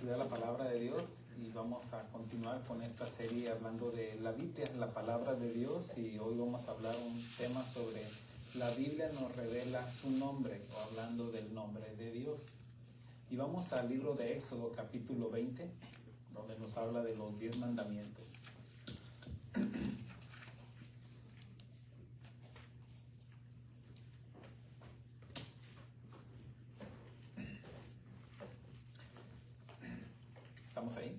estudiar la palabra de Dios y vamos a continuar con esta serie hablando de la Biblia, la palabra de Dios, y hoy vamos a hablar un tema sobre la Biblia nos revela su nombre, o hablando del nombre de Dios. Y vamos al libro de Éxodo capítulo 20, donde nos habla de los 10 mandamientos. ¿Estamos ahí?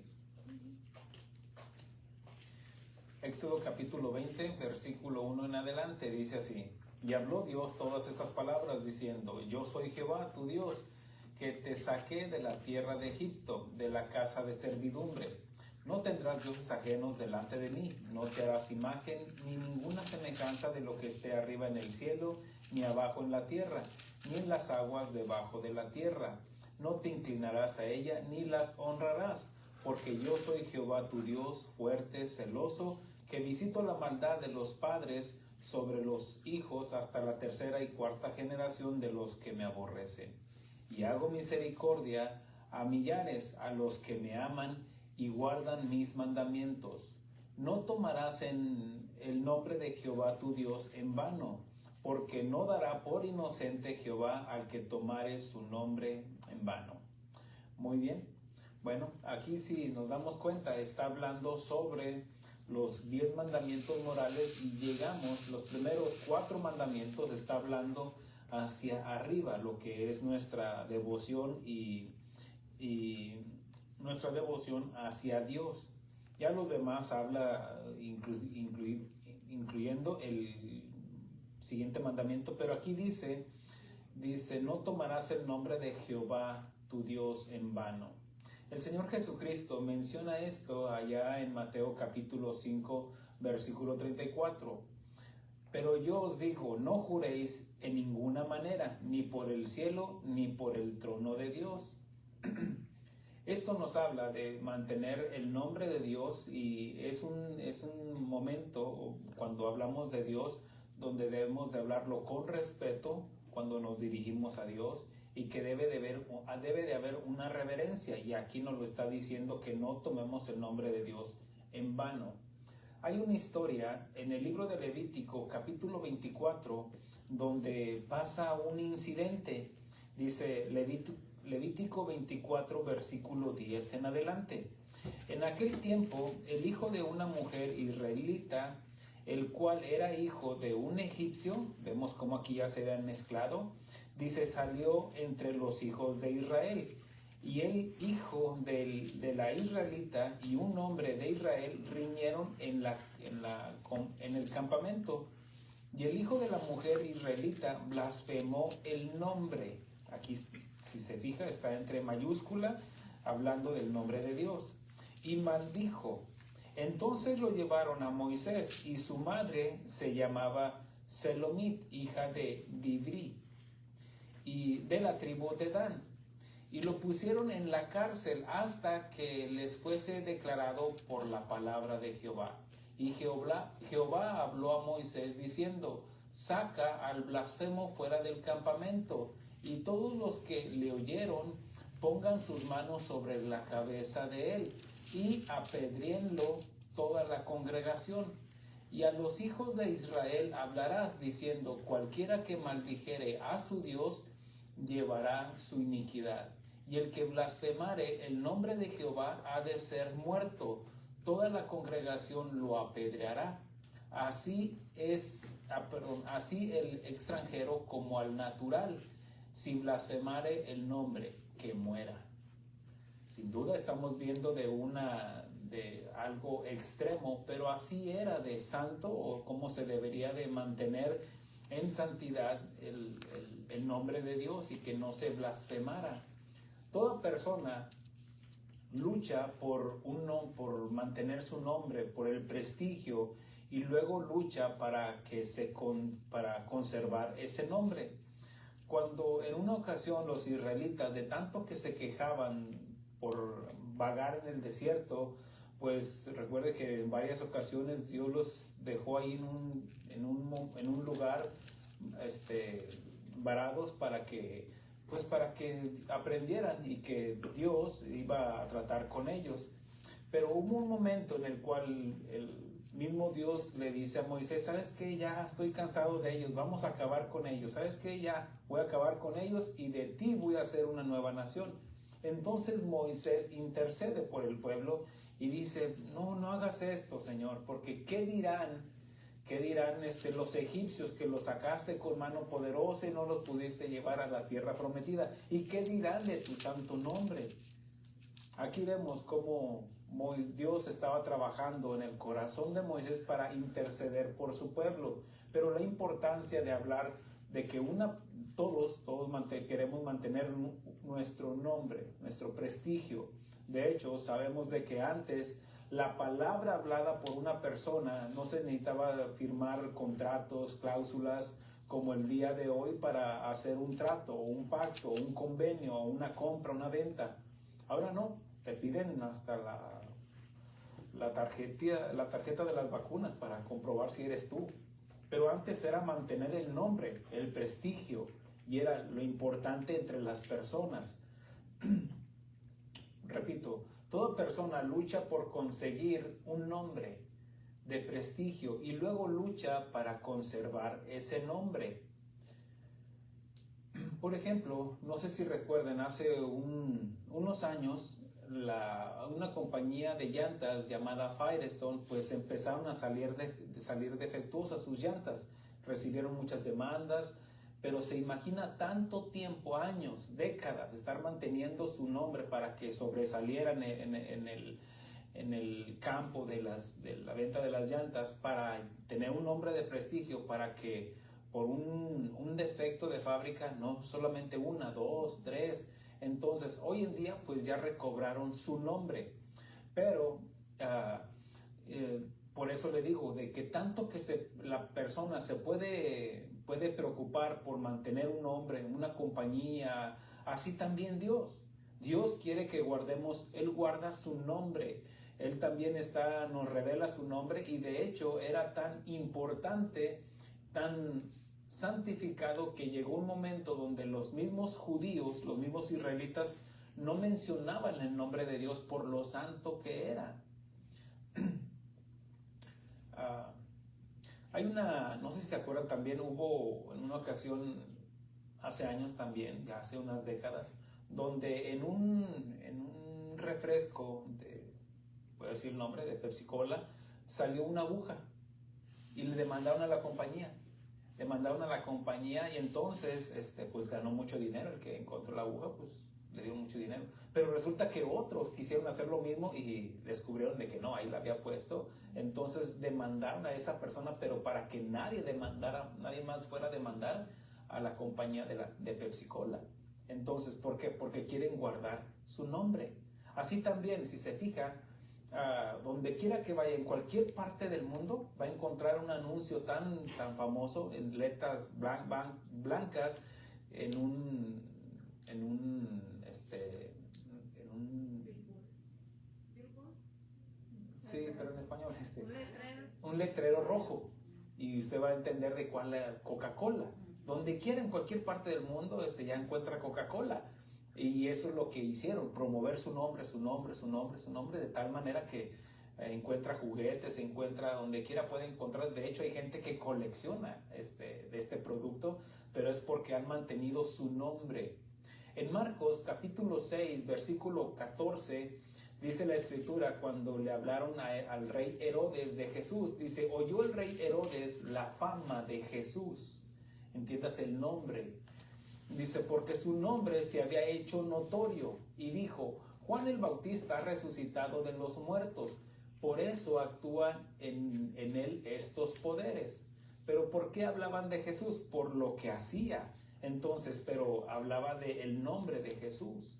Éxodo capítulo 20, versículo 1 en adelante, dice así: Y habló Dios todas estas palabras, diciendo: Yo soy Jehová tu Dios, que te saqué de la tierra de Egipto, de la casa de servidumbre. No tendrás dioses ajenos delante de mí, no te harás imagen ni ninguna semejanza de lo que esté arriba en el cielo, ni abajo en la tierra, ni en las aguas debajo de la tierra. No te inclinarás a ella, ni las honrarás, porque yo soy Jehová tu Dios, fuerte, celoso, que visito la maldad de los padres sobre los hijos hasta la tercera y cuarta generación de los que me aborrecen. Y hago misericordia a millares, a los que me aman y guardan mis mandamientos. No tomarás en el nombre de Jehová tu Dios en vano, porque no dará por inocente Jehová al que tomare su nombre en vano. Muy bien. Bueno, aquí si nos damos cuenta, está hablando sobre los 10 mandamientos morales y llegamos, los primeros 4 mandamientos está hablando hacia arriba, lo que es nuestra devoción y nuestra devoción hacia Dios. Ya los demás habla incluyendo el siguiente mandamiento, pero aquí dice, no tomarás el nombre de Jehová tu Dios en vano. El Señor Jesucristo menciona esto allá en Mateo capítulo 5, versículo 34. Pero yo os digo, no juréis en ninguna manera, ni por el cielo, ni por el trono de Dios. Esto nos habla de mantener el nombre de Dios, y es un momento cuando hablamos de Dios donde debemos de hablarlo con respeto cuando nos dirigimos a Dios, y que debe de haber una reverencia, y aquí nos lo está diciendo que no tomemos el nombre de Dios en vano. Hay una historia en el libro de Levítico capítulo 24 donde pasa un incidente. Dice Levítico 24 versículo 10 en adelante: En aquel tiempo el hijo de una mujer israelita, el cual era hijo de un egipcio, vemos cómo aquí ya se habían mezclado, dice, salió entre los hijos de Israel. Y el hijo de la israelita y un hombre de Israel riñeron en el campamento. Y el hijo de la mujer israelita blasfemó el nombre. Aquí, si se fija, está entre mayúscula, hablando del nombre de Dios. Y maldijo. Entonces lo llevaron a Moisés, y su madre se llamaba Selomit, hija de Dibri, y de la tribu de Dan. Y lo pusieron en la cárcel hasta que les fuese declarado por la palabra de Jehová. Y Jehová habló a Moisés diciendo: saca al blasfemo fuera del campamento, y todos los que le oyeron pongan sus manos sobre la cabeza de él, y apedréenlo toda la congregación. Y a los hijos de Israel hablarás diciendo: cualquiera que maldijere a su Dios llevará su iniquidad, y el que blasfemare el nombre de Jehová ha de ser muerto. Toda la congregación lo apedreará. Así el extranjero como al natural, si blasfemare el nombre, que muera. Sin duda estamos viendo de algo extremo, pero así era de santo, o cómo se debería de mantener en santidad el nombre de Dios, y que no se blasfemara. Toda persona lucha por mantener su nombre, por el prestigio, y luego lucha para conservar ese nombre. Cuando en una ocasión los israelitas, de tanto que se quejaban por vagar en el desierto, pues recuerde que en varias ocasiones Dios los dejó ahí en un lugar varados para que pues para que aprendieran y que Dios iba a tratar con ellos. Pero hubo un momento en el cual el mismo Dios le dice a Moisés: ¿sabes qué? Ya estoy cansado de ellos, vamos a acabar con ellos. ¿Sabes qué? Ya voy a acabar con ellos y de ti voy a hacer una nueva nación. Entonces Moisés intercede por el pueblo y dice: no hagas esto, Señor, porque ¿qué dirán los egipcios que los sacaste con mano poderosa y no los pudiste llevar a la tierra prometida? ¿Y qué dirán de tu santo nombre? Aquí vemos cómo Dios estaba trabajando en el corazón de Moisés para interceder por su pueblo, pero la importancia de hablar de que todos queremos mantener nuestro nombre, nuestro prestigio. De hecho, sabemos de que antes la palabra hablada por una persona no se necesitaba firmar contratos, cláusulas como el día de hoy para hacer un trato, un pacto, un convenio, una compra, una venta. Ahora no, te piden hasta la tarjeta de las vacunas para comprobar si eres tú. Pero antes era mantener el nombre, el prestigio, y era lo importante entre las personas. Repito, toda persona lucha por conseguir un nombre de prestigio y luego lucha para conservar ese nombre. Por ejemplo, no sé si recuerdan, hace unos años, una compañía de llantas llamada Firestone, pues empezaron a salir defectuosas sus llantas. Recibieron muchas demandas, pero se imagina tanto tiempo, años, décadas, estar manteniendo su nombre para que sobresalieran en el campo de la venta de las llantas, para tener un nombre de prestigio, para que por un defecto de fábrica, no solamente una, dos, tres. Entonces, hoy en día, pues ya recobraron su nombre. Pero por eso le digo, de que tanto que la persona se puede preocupar por mantener un nombre, una compañía, así también Dios. Dios quiere que guardemos, Él guarda su nombre. Él también nos revela su nombre, y de hecho era tan importante, tan santificado, que llegó un momento donde los mismos judíos, los mismos israelitas, no mencionaban el nombre de Dios por lo santo que era. No sé si se acuerdan, también hubo en una ocasión, hace años también, ya hace unas décadas, donde en un refresco, voy a decir el nombre, de Pepsi Cola, salió una aguja y le demandaron a la compañía. Y entonces pues ganó mucho dinero. El que encontró la aguja, pues le dio mucho dinero. Pero resulta que otros quisieron hacer lo mismo y descubrieron de que no, ahí la había puesto. Entonces demandaron a esa persona, pero para que nadie más fuera a demandar a la compañía de Pepsi Cola. Entonces, ¿por qué? Porque quieren guardar su nombre. Así también, si se fija, donde quiera que vaya, en cualquier parte del mundo, va a encontrar un anuncio tan famoso en letras blancas, en un sí, pero en español, un letrero rojo, y usted va a entender de cuál es Coca-Cola. Donde quiera, en cualquier parte del mundo, ya encuentra Coca-Cola. Y eso es lo que hicieron, promover su nombre, de tal manera que encuentra juguetes, encuentra donde quiera, puede encontrar. De hecho, hay gente que colecciona de este producto, pero es porque han mantenido su nombre. En Marcos capítulo 6, versículo 14, dice la escritura, cuando le hablaron al rey Herodes de Jesús, dice: oyó el rey Herodes la fama de Jesús. Entiendas el nombre. Dice: porque su nombre se había hecho notorio, y dijo: Juan el Bautista ha resucitado de los muertos, por eso actúan en él estos poderes. Pero ¿por qué hablaban de Jesús? Por lo que hacía. Entonces, pero hablaba del nombre de Jesús.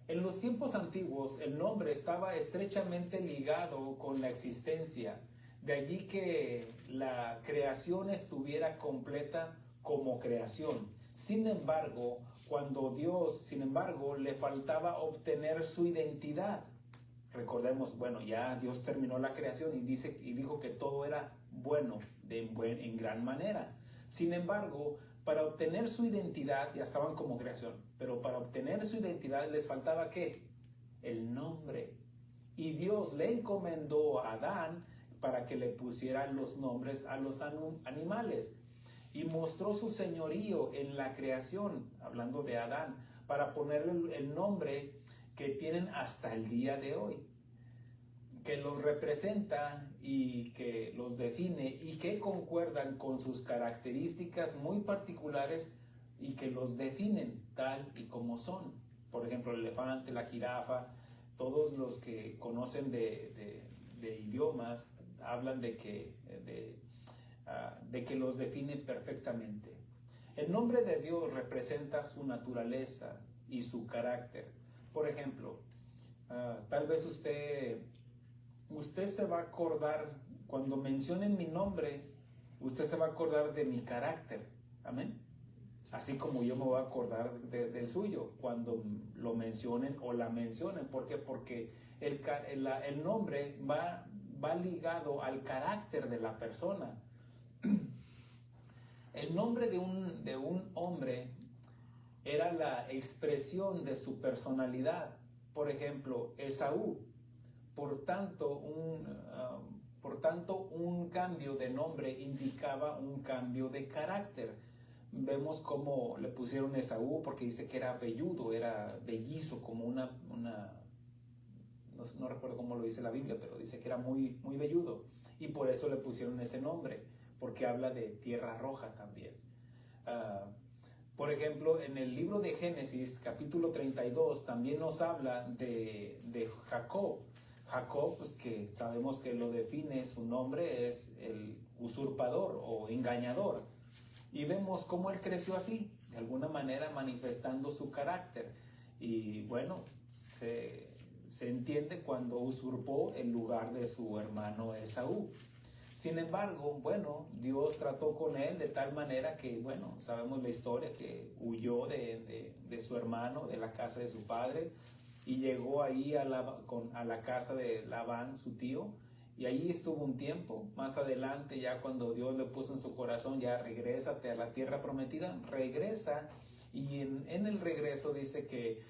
En los tiempos antiguos, el nombre estaba estrechamente ligado con la existencia. De allí que la creación estuviera completa como creación. Sin embargo, le faltaba obtener su identidad. Recordemos, ya Dios terminó la creación y dijo que todo era bueno, en gran manera. Sin embargo, Para obtener su identidad, ya estaban como creación, pero para obtener su identidad les faltaba ¿qué? El nombre. Y Dios le encomendó a Adán para que le pusieran los nombres a los animales. Y mostró su señorío en la creación, hablando de Adán, para ponerle el nombre que tienen hasta el día de hoy, que los representa y que los define y que concuerdan con sus características muy particulares y que los definen tal y como son. Por ejemplo, el elefante, la jirafa, todos los que conocen de idiomas hablan de que los definen perfectamente. El nombre de Dios representa su naturaleza y su carácter. Por ejemplo, tal vez usted se va a acordar, cuando mencionen mi nombre, usted se va a acordar de mi carácter. Amén. Así como yo me voy a acordar del suyo cuando lo mencionen o la mencionen. ¿Por qué? Porque el nombre va ligado al carácter de la persona. El nombre de un hombre era la expresión de su personalidad. Por ejemplo, Esaú. Por tanto, un cambio de nombre indicaba un cambio de carácter. Vemos cómo le pusieron Esaú porque dice que era velludo, era bellizo, como no recuerdo cómo lo dice la Biblia, pero dice que era muy, muy velludo. Y por eso le pusieron ese nombre, porque habla de tierra roja también. Por ejemplo, en el libro de Génesis, capítulo 32, también nos habla de Jacob. Jacob, pues que sabemos que lo define, su nombre es el usurpador o engañador. Y vemos cómo él creció así, de alguna manera manifestando su carácter. Y bueno, se entiende cuando usurpó el lugar de su hermano Esaú. Sin embargo, bueno, Dios trató con él de tal manera que, bueno, sabemos la historia, que huyó de su hermano, de la casa de su padre, y llegó ahí a la casa de Labán, su tío, y ahí estuvo un tiempo. Más adelante, ya cuando Dios le puso en su corazón, ya regrésate a la tierra prometida, regresa, y en el regreso dice que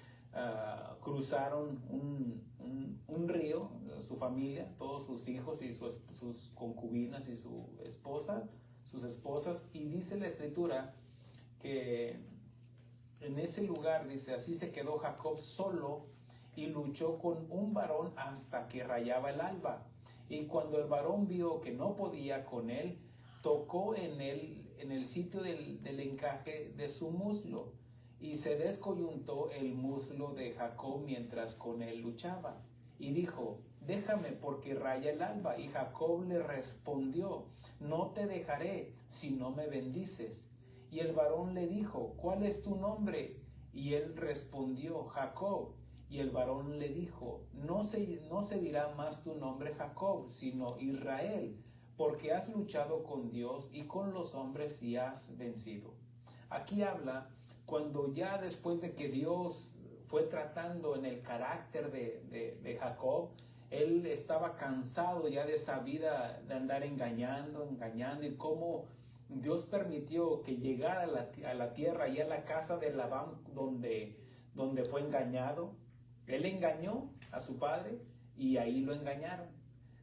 cruzaron un río, su familia, todos sus hijos y sus concubinas y sus esposas, y dice la escritura que en ese lugar, dice, así se quedó Jacob solo y luchó con un varón hasta que rayaba el alba. Y cuando el varón vio que no podía con él, tocó en el sitio del encaje de su muslo, y se descoyuntó el muslo de Jacob mientras con él luchaba. Y dijo, déjame porque raya el alba. Y Jacob le respondió, no te dejaré si no me bendices. Y el varón le dijo, ¿cuál es tu nombre? Y él respondió, Jacob. Y el varón le dijo, no se dirá más tu nombre Jacob, sino Israel, porque has luchado con Dios y con los hombres y has vencido. Aquí habla cuando ya después de que Dios fue tratando en el carácter de Jacob, él estaba cansado ya de esa vida de andar engañando, y cómo Dios permitió que llegara a la tierra y a la casa de Labán donde fue engañado. Él engañó a su padre y ahí lo engañaron.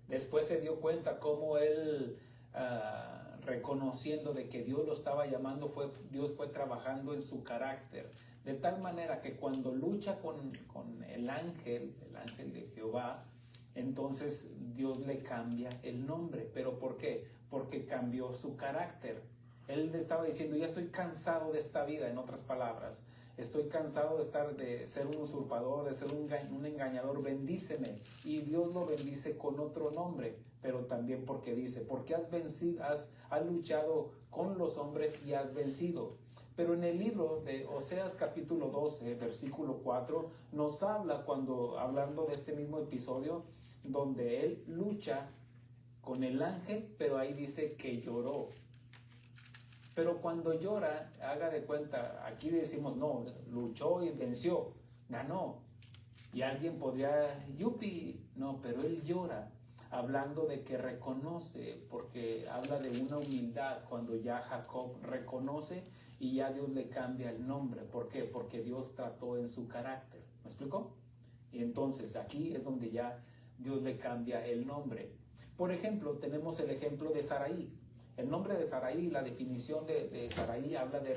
Después se dio cuenta cómo él, reconociendo de que Dios lo estaba llamando, Dios fue trabajando en su carácter. De tal manera que cuando lucha con el ángel de Jehová, entonces Dios le cambia el nombre. ¿Pero por qué? Porque cambió su carácter. Él le estaba diciendo, ya estoy cansado de esta vida, en otras palabras. Estoy cansado de ser un usurpador, de ser un engañador, bendíceme. Y Dios lo bendice con otro nombre, pero también porque dice, porque has vencido, has luchado con los hombres y has vencido. Pero en el libro de Oseas capítulo 12, versículo 4, nos habla hablando de este mismo episodio, donde él lucha con el ángel, pero ahí dice que lloró. Pero cuando llora, haga de cuenta, aquí decimos, no, luchó y venció, ganó. Y alguien podría, yupi, no, pero él llora, hablando de que reconoce, porque habla de una humildad, cuando ya Jacob reconoce y ya Dios le cambia el nombre. ¿Por qué? Porque Dios trató en su carácter. ¿Me explicó? Y entonces aquí es donde ya Dios le cambia el nombre. Por ejemplo, tenemos el ejemplo de Saraí. El nombre de Saraí, la definición de Saraí habla de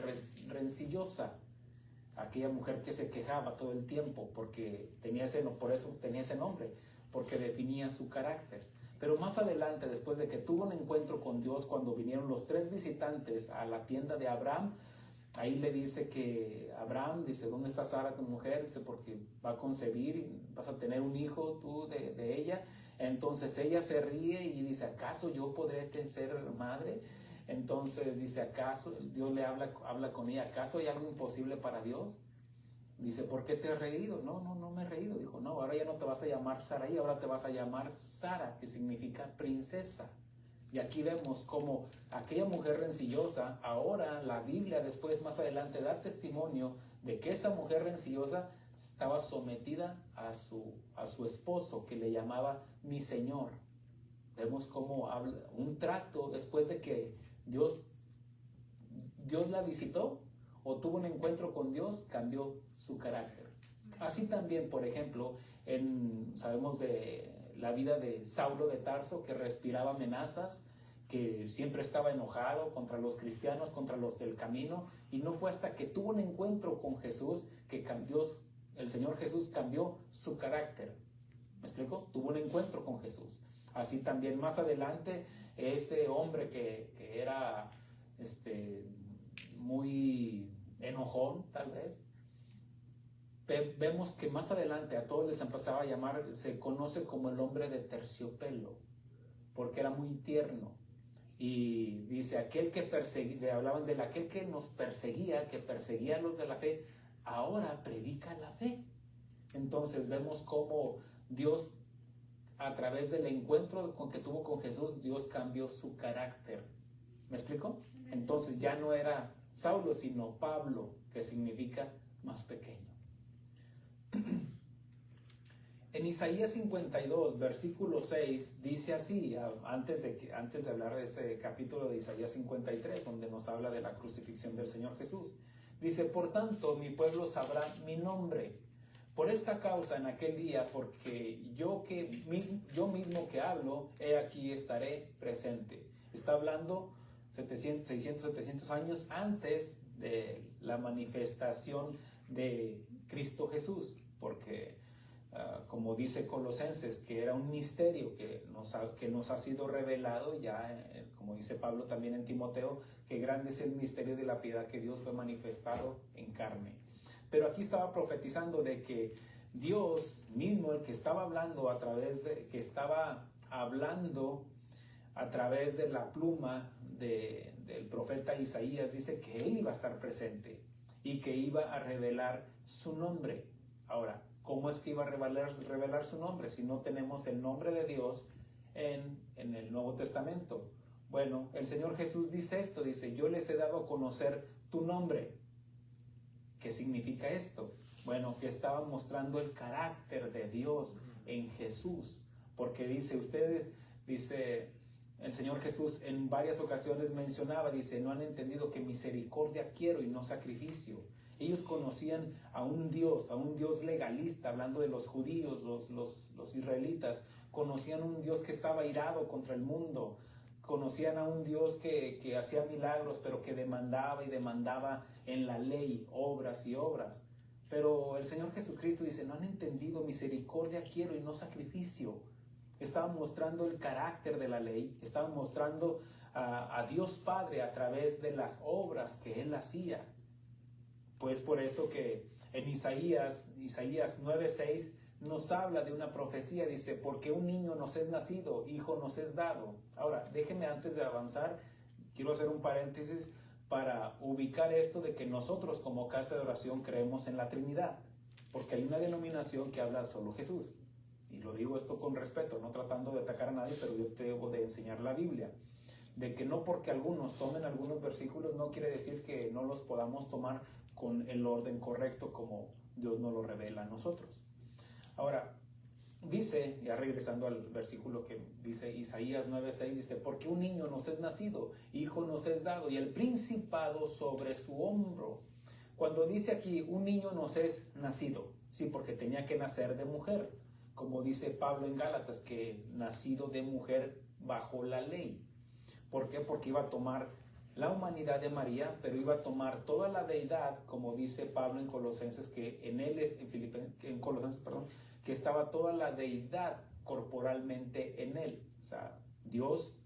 rencillosa, aquella mujer que se quejaba todo el tiempo porque por eso tenía ese nombre, porque definía su carácter. Pero más adelante, después de que tuvo un encuentro con Dios, cuando vinieron los 3 visitantes a la tienda de Abraham, ahí le dice que Abraham, dice, ¿dónde está Sara, tu mujer? Dice, porque va a concebir y vas a tener un hijo tú de ella. Entonces ella se ríe y dice, ¿acaso yo podré ser madre? Entonces dice, ¿acaso? Dios le habla con ella, ¿acaso hay algo imposible para Dios? Dice, ¿por qué te has reído? No me he reído. Dijo, no, ahora ya no te vas a llamar Saraí, ahora te vas a llamar Sara, que significa princesa. Y aquí vemos como aquella mujer rencillosa, ahora la Biblia después más adelante da testimonio de que esa mujer rencillosa estaba sometida a su esposo, que le llamaba mi señor. Vemos cómo habla un trato después de que Dios la visitó o tuvo un encuentro con Dios, cambió su carácter. Así también, por ejemplo, sabemos de la vida de Saulo de Tarso, que respiraba amenazas, que siempre estaba enojado contra los cristianos, contra los del camino, y no fue hasta que tuvo un encuentro con Jesús que el Señor Jesús cambió su carácter. ¿Me explico? Tuvo un encuentro con Jesús. Así también más adelante, ese hombre que era muy enojón, tal vez, vemos que más adelante a todos les empezaba a llamar, se conoce como el hombre de terciopelo, porque era muy tierno. Y dice, hablaban de aquel que nos perseguía, que perseguía a los de la fe, ahora predica la fe. Entonces vemos cómo Dios, a través del encuentro que tuvo con Jesús, Dios cambió su carácter. ¿Me explico? Entonces ya no era Saulo, sino Pablo, que significa más pequeño. En Isaías 52, versículo 6, dice así, antes de hablar de ese capítulo de Isaías 53, donde nos habla de la crucifixión del Señor Jesús. Dice, por tanto, mi pueblo sabrá mi nombre. Por esta causa en aquel día, porque yo mismo que hablo, he aquí estaré presente. Está hablando 700 años antes de la manifestación de Cristo Jesús, porque como dice Colosenses, que era un misterio que nos ha sido revelado ya, como dice Pablo también en Timoteo, que grande es el misterio de la piedad, que Dios fue manifestado en carne. Pero aquí estaba profetizando de que Dios mismo, el que estaba hablando a través de la pluma del profeta Isaías, dice que él iba a estar presente y que iba a revelar su nombre. Ahora, ¿cómo es que iba a revelar su nombre si no tenemos el nombre de Dios en el Nuevo Testamento? Bueno, el Señor Jesús dice esto, dice, yo les he dado a conocer tu nombre. ¿Qué significa esto? Bueno, que estaba mostrando el carácter de Dios en Jesús, porque dice el Señor Jesús en varias ocasiones mencionaba, dice, no han entendido que misericordia quiero y no sacrificio. Ellos conocían a un Dios legalista, hablando de los judíos, los israelitas, conocían a un Dios que estaba irado contra el mundo, conocían a un Dios que hacía milagros, pero que demandaba en la ley obras y obras. Pero el Señor Jesucristo dice, no han entendido, misericordia quiero y no sacrificio. Estaban mostrando el carácter de la ley, estaban mostrando a Dios Padre a través de las obras que Él hacía. Pues por eso que en Isaías 9:6 nos habla de una profecía, dice, porque un niño nos es nacido, hijo nos es dado. Ahora, déjenme antes de avanzar, quiero hacer un paréntesis para ubicar esto de que nosotros como casa de oración creemos en la Trinidad, porque hay una denominación que habla solo Jesús. Y lo digo esto con respeto, no tratando de atacar a nadie, pero yo te debo de enseñar la Biblia. De que no porque algunos tomen algunos versículos no quiere decir que no los podamos tomar con el orden correcto como Dios nos lo revela a nosotros. Ahora, Dice, ya regresando al versículo que dice Isaías 9:6, dice, porque un niño nos es nacido, hijo nos es dado, y el principado sobre su hombro. Cuando dice aquí, un niño nos es nacido, sí, porque tenía que nacer de mujer, como dice Pablo en Gálatas, que nacido de mujer bajo la ley. ¿Por qué? Porque iba a tomar la humanidad de María, pero iba a tomar toda la deidad, como dice Pablo en Colosenses, que en él es, en Colosenses, perdón, que estaba toda la deidad corporalmente en él. O sea, Dios,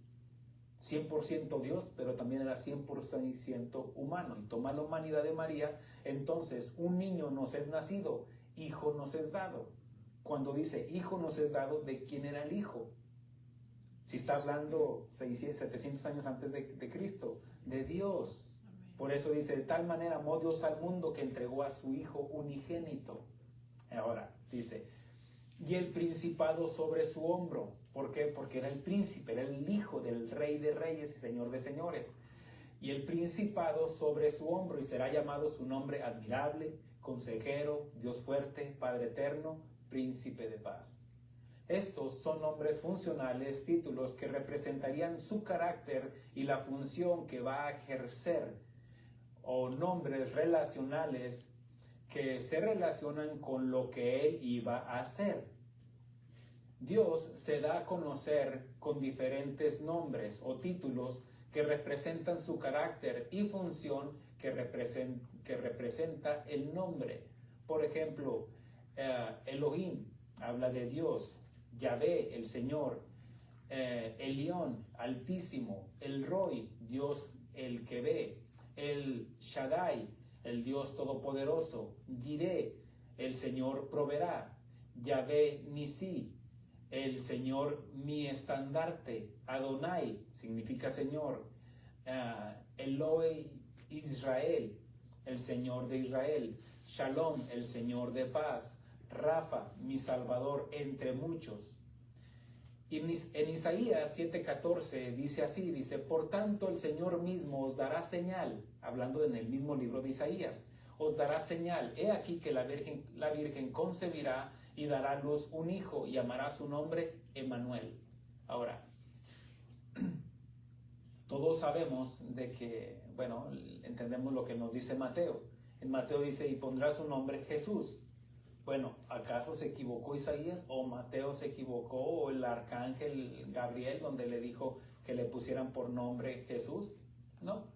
100% Dios, pero también era 100% humano. Y toma la humanidad de María. Entonces, un niño nos es nacido, hijo nos es dado. Cuando dice hijo nos es dado, ¿de quién era el hijo? Si está hablando 700 años antes de Cristo, de Dios. Por eso dice, de tal manera amó Dios al mundo que entregó a su Hijo unigénito. Ahora, dice, y el principado sobre su hombro. ¿Por qué? Porque era el príncipe, era el hijo del Rey de Reyes y Señor de Señores. Y el principado sobre su hombro, y será llamado su nombre admirable, consejero, Dios fuerte, Padre eterno, príncipe de paz. Estos son nombres funcionales, títulos que representarían su carácter y la función que va a ejercer, o nombres relacionales que se relacionan con lo que él iba a hacer. Dios se da a conocer con diferentes nombres o títulos que representan su carácter y función que representa el nombre. Por ejemplo, Elohim habla de Dios, Yahvé, el Señor, Elión, Altísimo, el Roy, Dios el que ve, el Shaddai, el Dios Todopoderoso, Jireh, el Señor proveerá, Yahvé Nisi, el Señor mi estandarte, Adonai significa Señor, Elohe Israel, el Señor de Israel, Shalom, el Señor de paz, Rafa, mi Salvador, entre muchos. Y en Isaías 7:14 dice así, dice, por tanto el Señor mismo os dará señal, hablando en el mismo libro de Isaías, os dará señal, he aquí que la Virgen concebirá y dará a luz un hijo y llamará su nombre Emmanuel. Ahora, todos sabemos de que, bueno, entendemos lo que nos dice Mateo. En Mateo dice, y pondrá su nombre Jesús. Bueno, ¿acaso se equivocó Isaías o Mateo se equivocó o el arcángel Gabriel donde le dijo que le pusieran por nombre Jesús? No.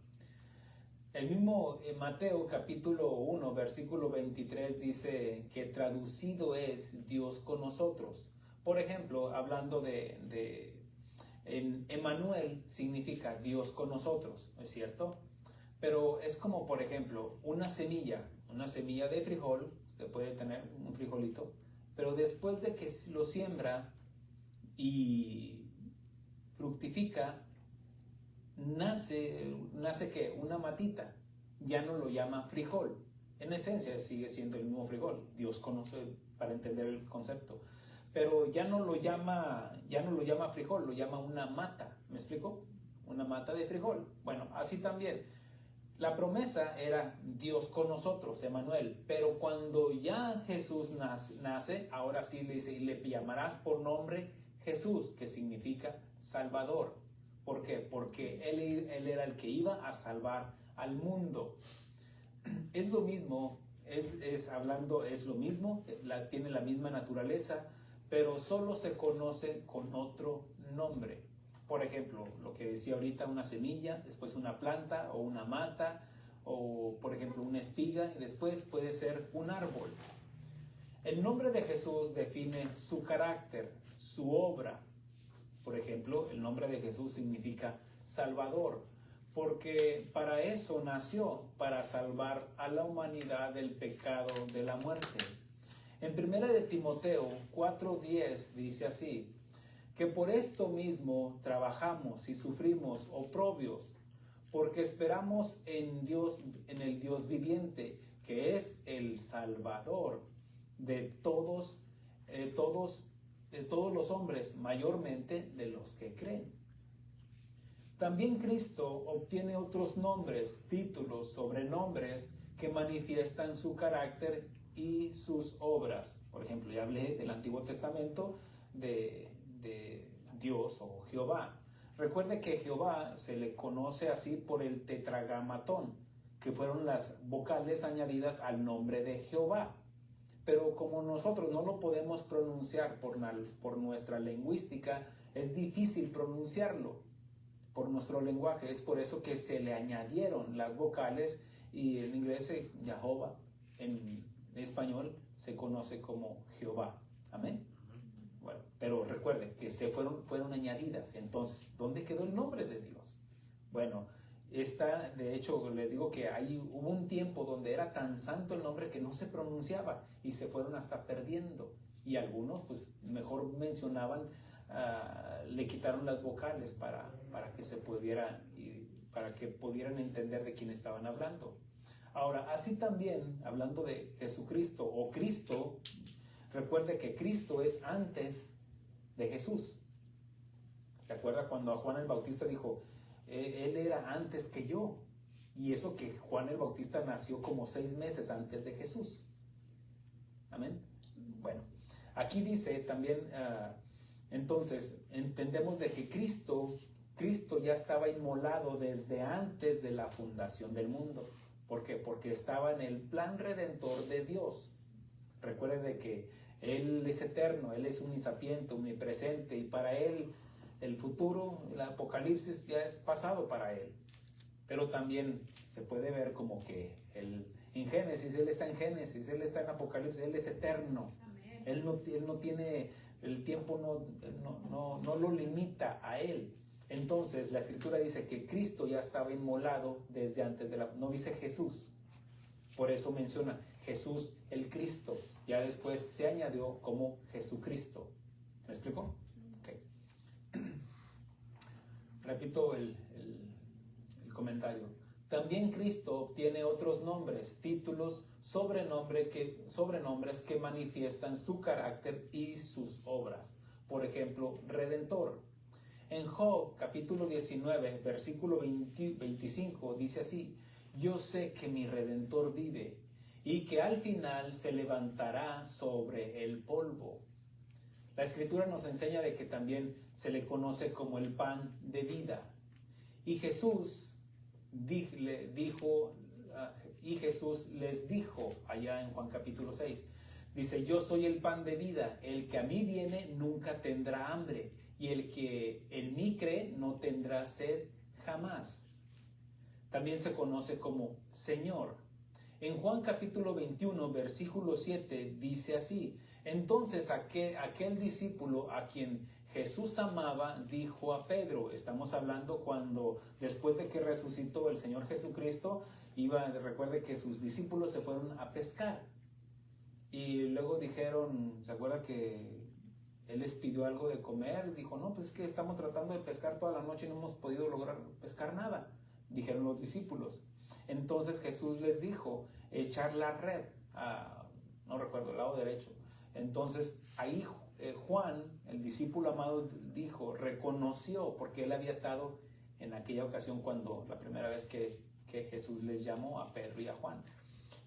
El mismo Mateo capítulo 1 versículo 23 dice que traducido es Dios con nosotros. Por ejemplo, hablando en Emmanuel significa Dios con nosotros, ¿no es cierto? Pero es como, por ejemplo, una semilla de frijol. Usted puede tener un frijolito, pero después de que lo siembra y fructifica, nace que una matita, ya no lo llama frijol. En esencia sigue siendo el mismo frijol. Dios conoce para entender el concepto, pero ya no lo llama frijol, lo llama una mata. ¿Me explico? Una mata de frijol. Bueno, así también. La promesa era Dios con nosotros, Emmanuel, pero cuando ya Jesús nace, ahora sí le dice, y le llamarás por nombre Jesús, que significa Salvador. ¿Por qué? Porque él era el que iba a salvar al mundo. Es lo mismo, es lo mismo, tiene la misma naturaleza, pero solo se conoce con otro nombre. Por ejemplo, lo que decía ahorita, una semilla, después una planta o una mata, o por ejemplo una espiga, y después puede ser un árbol. El nombre de Jesús define su carácter, su obra. Por ejemplo, el nombre de Jesús significa Salvador, porque para eso nació, para salvar a la humanidad del pecado de la muerte. En 1 de Timoteo 4:10 dice así, que por esto mismo trabajamos y sufrimos oprobios, porque esperamos en Dios, en el Dios viviente, que es el Salvador de todos los hombres, mayormente de los que creen. También Cristo obtiene otros nombres, títulos, sobrenombres que manifiestan su carácter y sus obras. Por ejemplo, ya hablé del Antiguo Testamento de Dios o Jehová. Recuerde que Jehová se le conoce así por el tetragrámatón, que fueron las vocales añadidas al nombre de Jehová. Pero como nosotros no lo podemos pronunciar por nuestra lingüística, es difícil pronunciarlo por nuestro lenguaje. Es por eso que se le añadieron las vocales, y en inglés Jehová, en español se conoce como Jehová. Amén. Bueno, pero recuerden que fueron añadidas. Entonces, ¿dónde quedó el nombre de Dios? Bueno, de hecho, les digo que hubo un tiempo donde era tan santo el nombre que no se pronunciaba y se fueron hasta perdiendo. Y algunos, pues, mejor mencionaban, le quitaron las vocales para que se pudiera, para que pudieran entender de quién estaban hablando. Ahora, así también, hablando de Jesucristo o Cristo, recuerde que Cristo es antes de Jesús. ¿Se acuerda cuando a Juan el Bautista dijo, él era antes que yo? Y eso que Juan el Bautista nació como 6 meses antes de Jesús. Amén. Bueno, aquí dice también, entonces, entendemos de que Cristo ya estaba inmolado desde antes de la fundación del mundo. ¿Por qué? Porque estaba en el plan redentor de Dios. Recuerden de que Él es eterno, Él es unisapiente, omnipresente, y para Él el futuro, el apocalipsis ya es pasado para Él. Pero también se puede ver como que en Génesis, Él está en Génesis, Él está en Apocalipsis, Él es eterno. Él no tiene, el tiempo no lo limita a Él. Entonces la Escritura dice que Cristo ya estaba inmolado desde antes no dice Jesús. Por eso menciona Jesús el Cristo. Ya después se añadió como Jesucristo. ¿Me explico? Okay. Repito el comentario. También Cristo obtiene otros nombres, títulos, sobrenombres que manifiestan su carácter y sus obras. Por ejemplo, Redentor. En Job, capítulo 19, versículo 25, dice así: yo sé que mi Redentor vive y que al final se levantará sobre el polvo. La Escritura nos enseña de que también se le conoce como el pan de vida. Y Jesús les dijo allá en Juan capítulo 6, dice: yo soy el pan de vida, el que a mí viene nunca tendrá hambre, y el que en mí cree no tendrá sed jamás. También se conoce como Señor. En Juan capítulo 21, versículo 7, dice así: entonces aquel discípulo a quien Jesús amaba dijo a Pedro, estamos hablando cuando después de que resucitó el Señor Jesucristo, recuerde que sus discípulos se fueron a pescar. Y luego dijeron, ¿se acuerda que Él les pidió algo de comer? Dijo, no, pues es que estamos tratando de pescar toda la noche y no hemos podido lograr pescar nada. Dijeron los discípulos. Entonces Jesús les dijo, echar la red, no recuerdo, el lado derecho. Entonces ahí Juan, el discípulo amado, reconoció, porque él había estado en aquella ocasión cuando la primera vez que Jesús les llamó a Pedro y a Juan.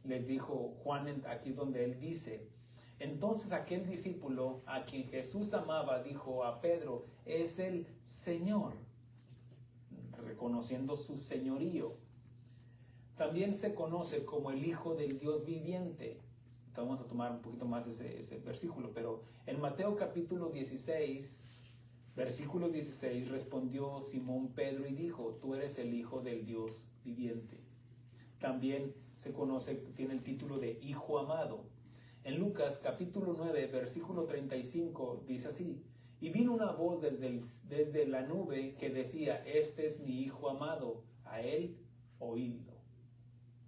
Les dijo Juan, aquí es donde él dice, entonces aquel discípulo a quien Jesús amaba dijo a Pedro, es el Señor, reconociendo su señorío. También se conoce como el Hijo del Dios viviente. Vamos a tomar un poquito más ese versículo, pero en Mateo capítulo 16, versículo 16, respondió Simón Pedro y dijo, tú eres el Hijo del Dios viviente. También se conoce, tiene el título de Hijo amado. En Lucas capítulo 9, versículo 35, dice así, y vino una voz desde la nube que decía, este es mi Hijo amado, a él oídlo.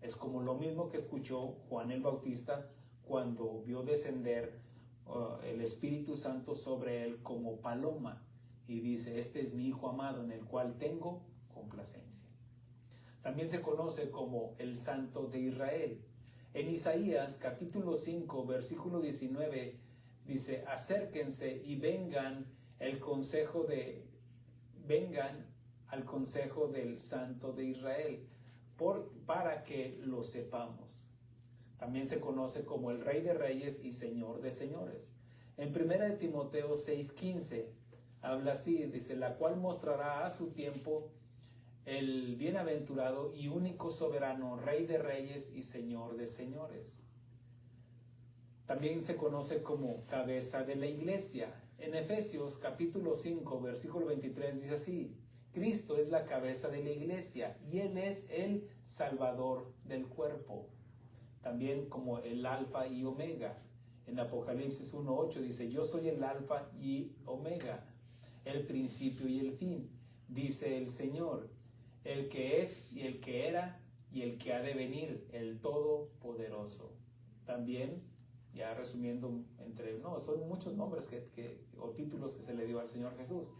Es como lo mismo que escuchó Juan el Bautista cuando vio descender el Espíritu Santo sobre él como paloma y dice, este es mi Hijo amado en el cual tengo complacencia. También se conoce como el Santo de Israel. En Isaías capítulo 5 versículo 19 dice, acérquense y vengan al consejo del Santo de Israel para que lo sepamos. También se conoce como el Rey de Reyes y Señor de Señores. En 1 de Timoteo 6:15 habla así, dice, la cual mostrará a su tiempo el bienaventurado y único soberano, Rey de Reyes y Señor de Señores. También se conoce como cabeza de la iglesia. En Efesios capítulo 5, versículo 23 dice así, Cristo es la cabeza de la iglesia y Él es el Salvador del cuerpo. También como el Alfa y Omega. En Apocalipsis 1:8 dice, yo soy el Alfa y Omega, el principio y el fin, dice el Señor, el que es y el que era y el que ha de venir, el Todopoderoso. También, ya resumiendo, son muchos nombres o títulos que se le dio al Señor Jesús.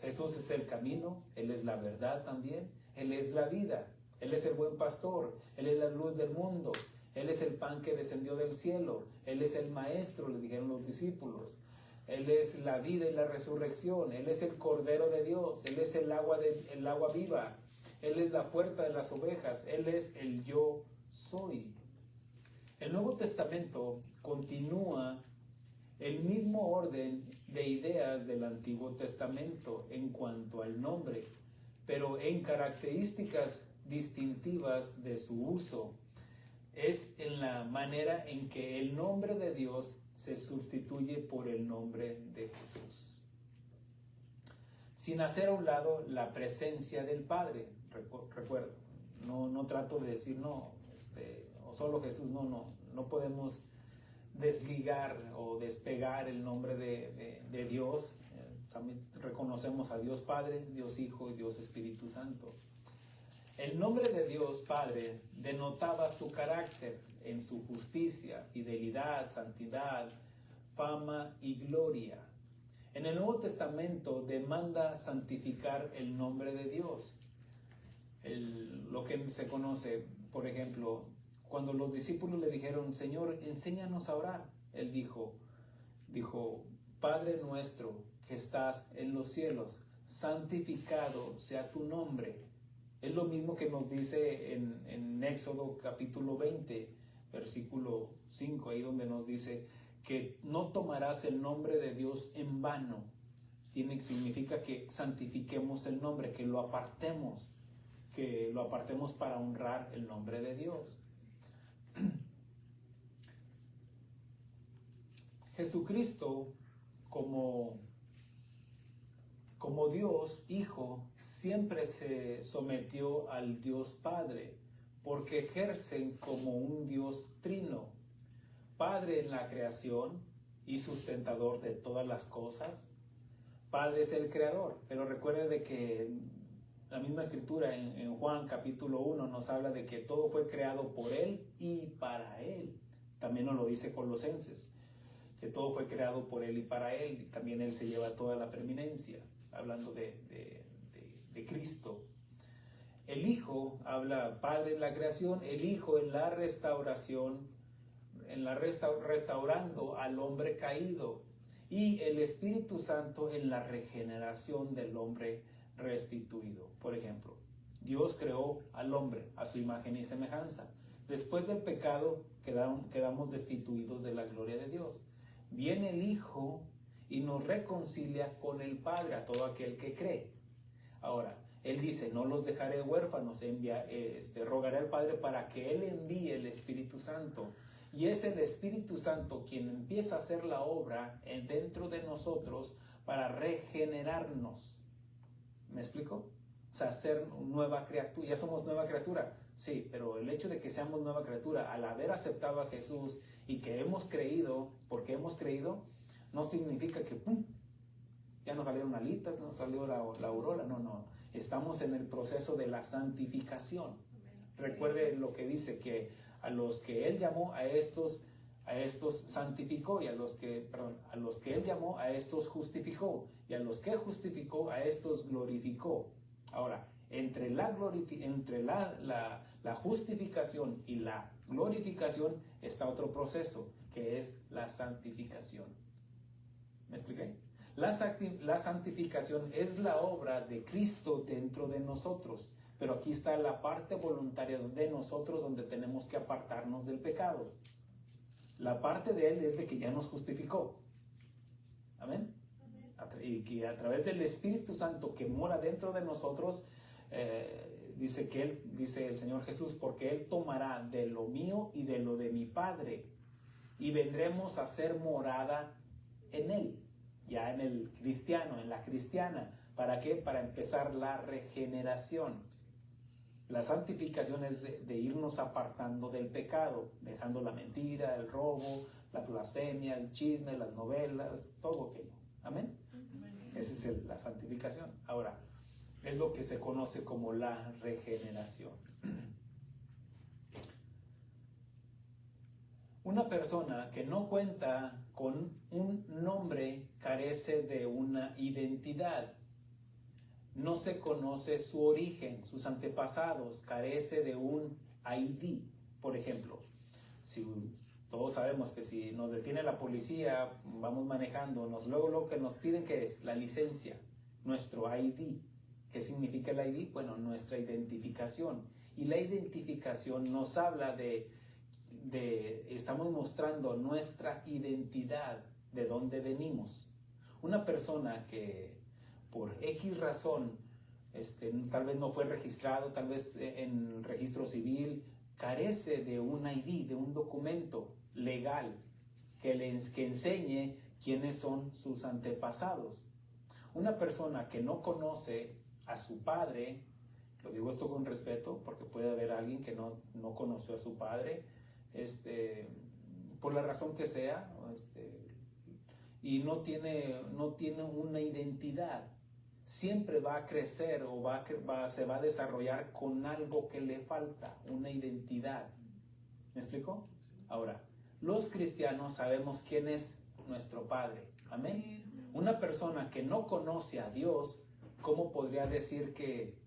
Jesús es el camino, Él es la verdad también, Él es la vida, Él es el buen pastor, Él es la luz del mundo, Él es el pan que descendió del cielo, Él es el maestro, le dijeron los discípulos. Él es la vida y la resurrección, Él es el Cordero de Dios, Él es el agua viva, Él es la puerta de las ovejas, Él es el yo soy. El Nuevo Testamento continúa el mismo orden de ideas del Antiguo Testamento en cuanto al nombre, pero en características distintivas de su uso. Es en la manera en que el nombre de Dios se sustituye por el nombre de Jesús. Sin hacer a un lado la presencia del Padre. Recuerdo, no trato de decir o solo Jesús, no podemos desligar o despegar el nombre de Dios. Reconocemos a Dios Padre, Dios Hijo y Dios Espíritu Santo. El nombre de Dios Padre denotaba su carácter en su justicia, fidelidad, santidad, fama y gloria. En el Nuevo Testamento demanda santificar el nombre de Dios. Lo que se conoce, por ejemplo, cuando los discípulos le dijeron, Señor, enséñanos a orar. Él dijo, Padre nuestro que estás en los cielos, santificado sea tu nombre. Es lo mismo que nos dice en Éxodo capítulo 20, versículo 5, ahí donde nos dice que no tomarás el nombre de Dios en vano. Significa que santifiquemos el nombre, que lo apartemos para honrar el nombre de Dios. Jesucristo como Dios Hijo siempre se sometió al Dios Padre, porque ejercen como un Dios trino, Padre en la creación y sustentador de todas las cosas. Padre es el creador, pero recuerde de que la misma escritura en Juan capítulo 1 nos habla de que todo fue creado por Él y para Él. También nos lo dice Colosenses, que todo fue creado por Él y para Él, y también Él se lleva toda la preeminencia, hablando de Cristo. El Hijo habla Padre en la creación, el Hijo en la restauración, restaurando al hombre caído, y el Espíritu Santo en la regeneración del hombre restituido. Por ejemplo, Dios creó al hombre a su imagen y semejanza. Después del pecado quedamos destituidos de la gloria de Dios. Viene el Hijo y nos reconcilia con el Padre a todo aquel que cree. Ahora, Él dice, no los dejaré huérfanos, rogaré al Padre para que Él envíe el Espíritu Santo. Y es el Espíritu Santo quien empieza a hacer la obra dentro de nosotros para regenerarnos. ¿Me explico? O sea, ser nueva criatura. Ya somos nueva criatura, sí, pero el hecho de que seamos nueva criatura, al haber aceptado a Jesús y que hemos creído, porque hemos creído, no significa que ¡pum!, ya nos salieron alitas, nos salió la aurora. No. Estamos en el proceso de la santificación. Recuerde lo que dice, que a los que Él llamó, a estos santificó, y a los que Él llamó, a estos justificó, y a los que justificó, a estos glorificó. Ahora, entre la justificación y la glorificación está otro proceso, que es la santificación. ¿Me expliqué? La santificación es la obra de Cristo dentro de nosotros, Pero aquí está la parte voluntaria de nosotros donde tenemos que apartarnos del pecado. La parte de Él es de que ya nos justificó. Amén. Y que a través del Espíritu Santo que mora dentro de nosotros, dice el Señor Jesús, porque Él tomará de lo mío y de lo de mi Padre, y vendremos a ser morada en Él, ya en el cristiano, en la cristiana. ¿Para qué? Para empezar la regeneración. La santificación es de irnos apartando del pecado, dejando la mentira, el robo, la blasfemia, el chisme, las novelas, todo aquello. Amén. Esa es la santificación. Ahora, es lo que se conoce como la regeneración. Una persona que no cuenta con un nombre carece de una identidad. No se conoce su origen, sus antepasados, carece de un ID. Por ejemplo, si todos sabemos que si nos detiene la policía, vamos manejando, luego lo que nos piden, ¿qué es? La licencia, nuestro ID. ¿Qué significa el ID? Bueno, nuestra identificación. Y la identificación nos habla estamos mostrando nuestra identidad, de dónde venimos. Una persona que por X razón, tal vez no fue registrado, tal vez en registro civil, carece de un ID, de un documento legal que enseñe quiénes son sus antepasados. Una persona que no conoce a su padre, lo digo esto con respeto, porque puede haber alguien que no conoció a su padre, por la razón que sea, y no tiene una identidad, siempre va a crecer o se va a desarrollar con algo que le falta, una identidad. ¿Me explico? Ahora, los cristianos sabemos quién es nuestro Padre. Amén. Una persona que no conoce a Dios, ¿cómo podría decir que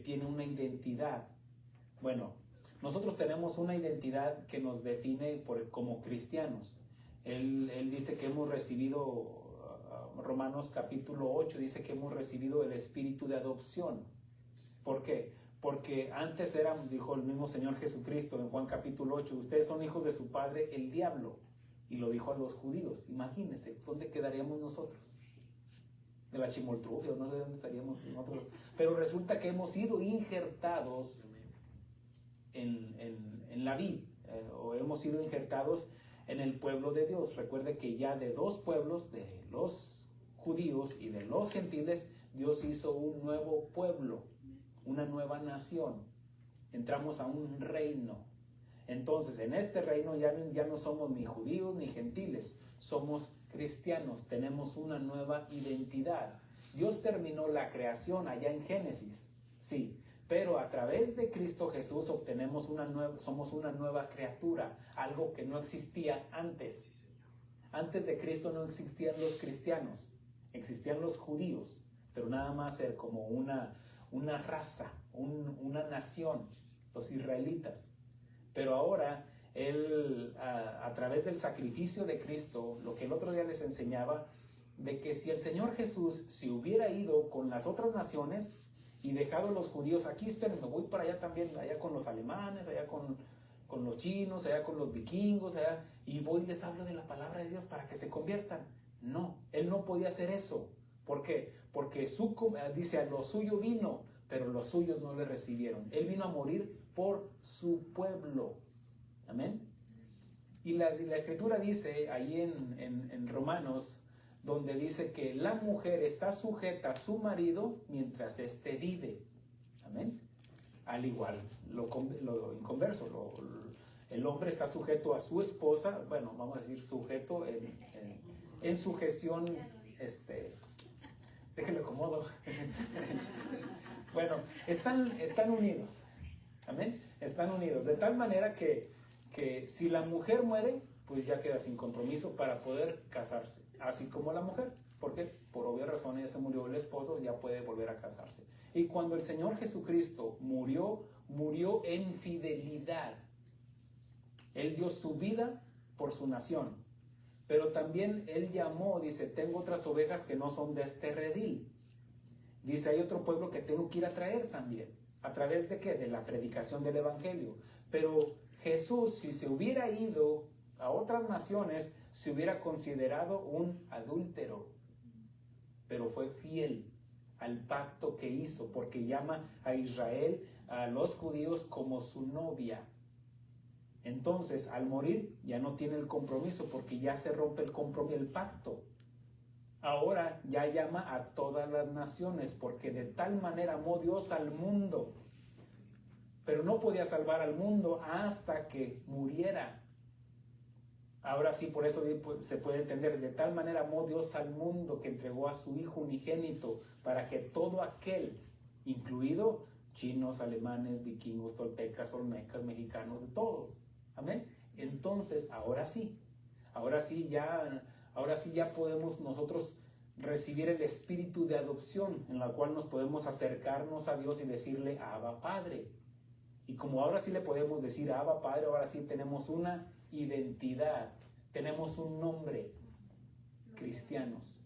tiene una identidad? Bueno, nosotros tenemos una identidad que nos define como cristianos. Él dice que hemos recibido, Romanos capítulo 8 dice que hemos recibido el espíritu de adopción. ¿Por qué? Porque antes dijo el mismo Señor Jesucristo en Juan capítulo 8, ustedes son hijos de su padre el diablo. Y lo dijo a los judíos. Imagínense, ¿dónde quedaríamos nosotros? De la chimoltrufia, no sé dónde estaríamos nosotros. Pero resulta que hemos sido injertados en la vid, o hemos sido injertados en el pueblo de Dios. Recuerde que ya de dos pueblos, de los judíos y de los gentiles, Dios hizo un nuevo pueblo, una nueva nación. Entramos a un reino. Entonces, en este reino ya no somos ni judíos ni gentiles, somos cristianos, tenemos una nueva identidad. Dios terminó la creación allá en Génesis, sí, pero a través de Cristo Jesús somos una nueva criatura, algo que no existía antes. Antes de Cristo no existían los cristianos, existían los judíos, pero nada más era como una raza, una nación, los israelitas. Pero ahora, a través del sacrificio de Cristo, lo que el otro día les enseñaba, de que si el Señor Jesús se hubiera ido con las otras naciones y dejado a los judíos, aquí espérenme, voy para allá también, allá con los alemanes, allá con los chinos, allá con los vikingos, allá, y voy y les hablo de la palabra de Dios para que se conviertan. No, Él no podía hacer eso. ¿Por qué? Porque dice, a lo suyo vino, pero los suyos no le recibieron. Él vino a morir por su pueblo. Amén. Y la escritura dice ahí en Romanos, donde dice que la mujer está sujeta a su marido mientras éste vive. Amén. Al igual, lo inconverso, el hombre está sujeto a su esposa, bueno, vamos a decir sujeto en sujeción, déjenlo acomodo. Bueno, están unidos. Amén. Están unidos. De tal manera que si la mujer muere, pues ya queda sin compromiso para poder casarse. Así como la mujer. ¿Por qué? Por obvias razones, ya se murió el esposo, ya puede volver a casarse. Y cuando el Señor Jesucristo murió en fidelidad. Él dio su vida por su nación. Pero también Él llamó, dice, tengo otras ovejas que no son de este redil. Dice, hay otro pueblo que tengo que ir a traer también. ¿A través de qué? De la predicación del Evangelio. Pero Jesús, si se hubiera ido a otras naciones, se hubiera considerado un adúltero. Pero fue fiel al pacto que hizo, porque llama a Israel, a los judíos, como su novia. Entonces, al morir, ya no tiene el compromiso, porque ya se rompe el compromiso, el pacto. Ahora ya llama a todas las naciones, porque de tal manera amó Dios al mundo. Pero no podía salvar al mundo hasta que muriera. Ahora sí, por eso se puede entender, de tal manera amó Dios al mundo que entregó a su Hijo unigénito para que todo aquel, incluido chinos, alemanes, vikingos, toltecas, olmecas, mexicanos, de todos. Amén. Entonces, ahora sí ya podemos nosotros recibir el espíritu de adopción, en la cual nos podemos acercarnos a Dios y decirle, Abba Padre. Y como ahora sí le podemos decir Abba Padre, ahora sí tenemos una identidad, tenemos un nombre, cristianos.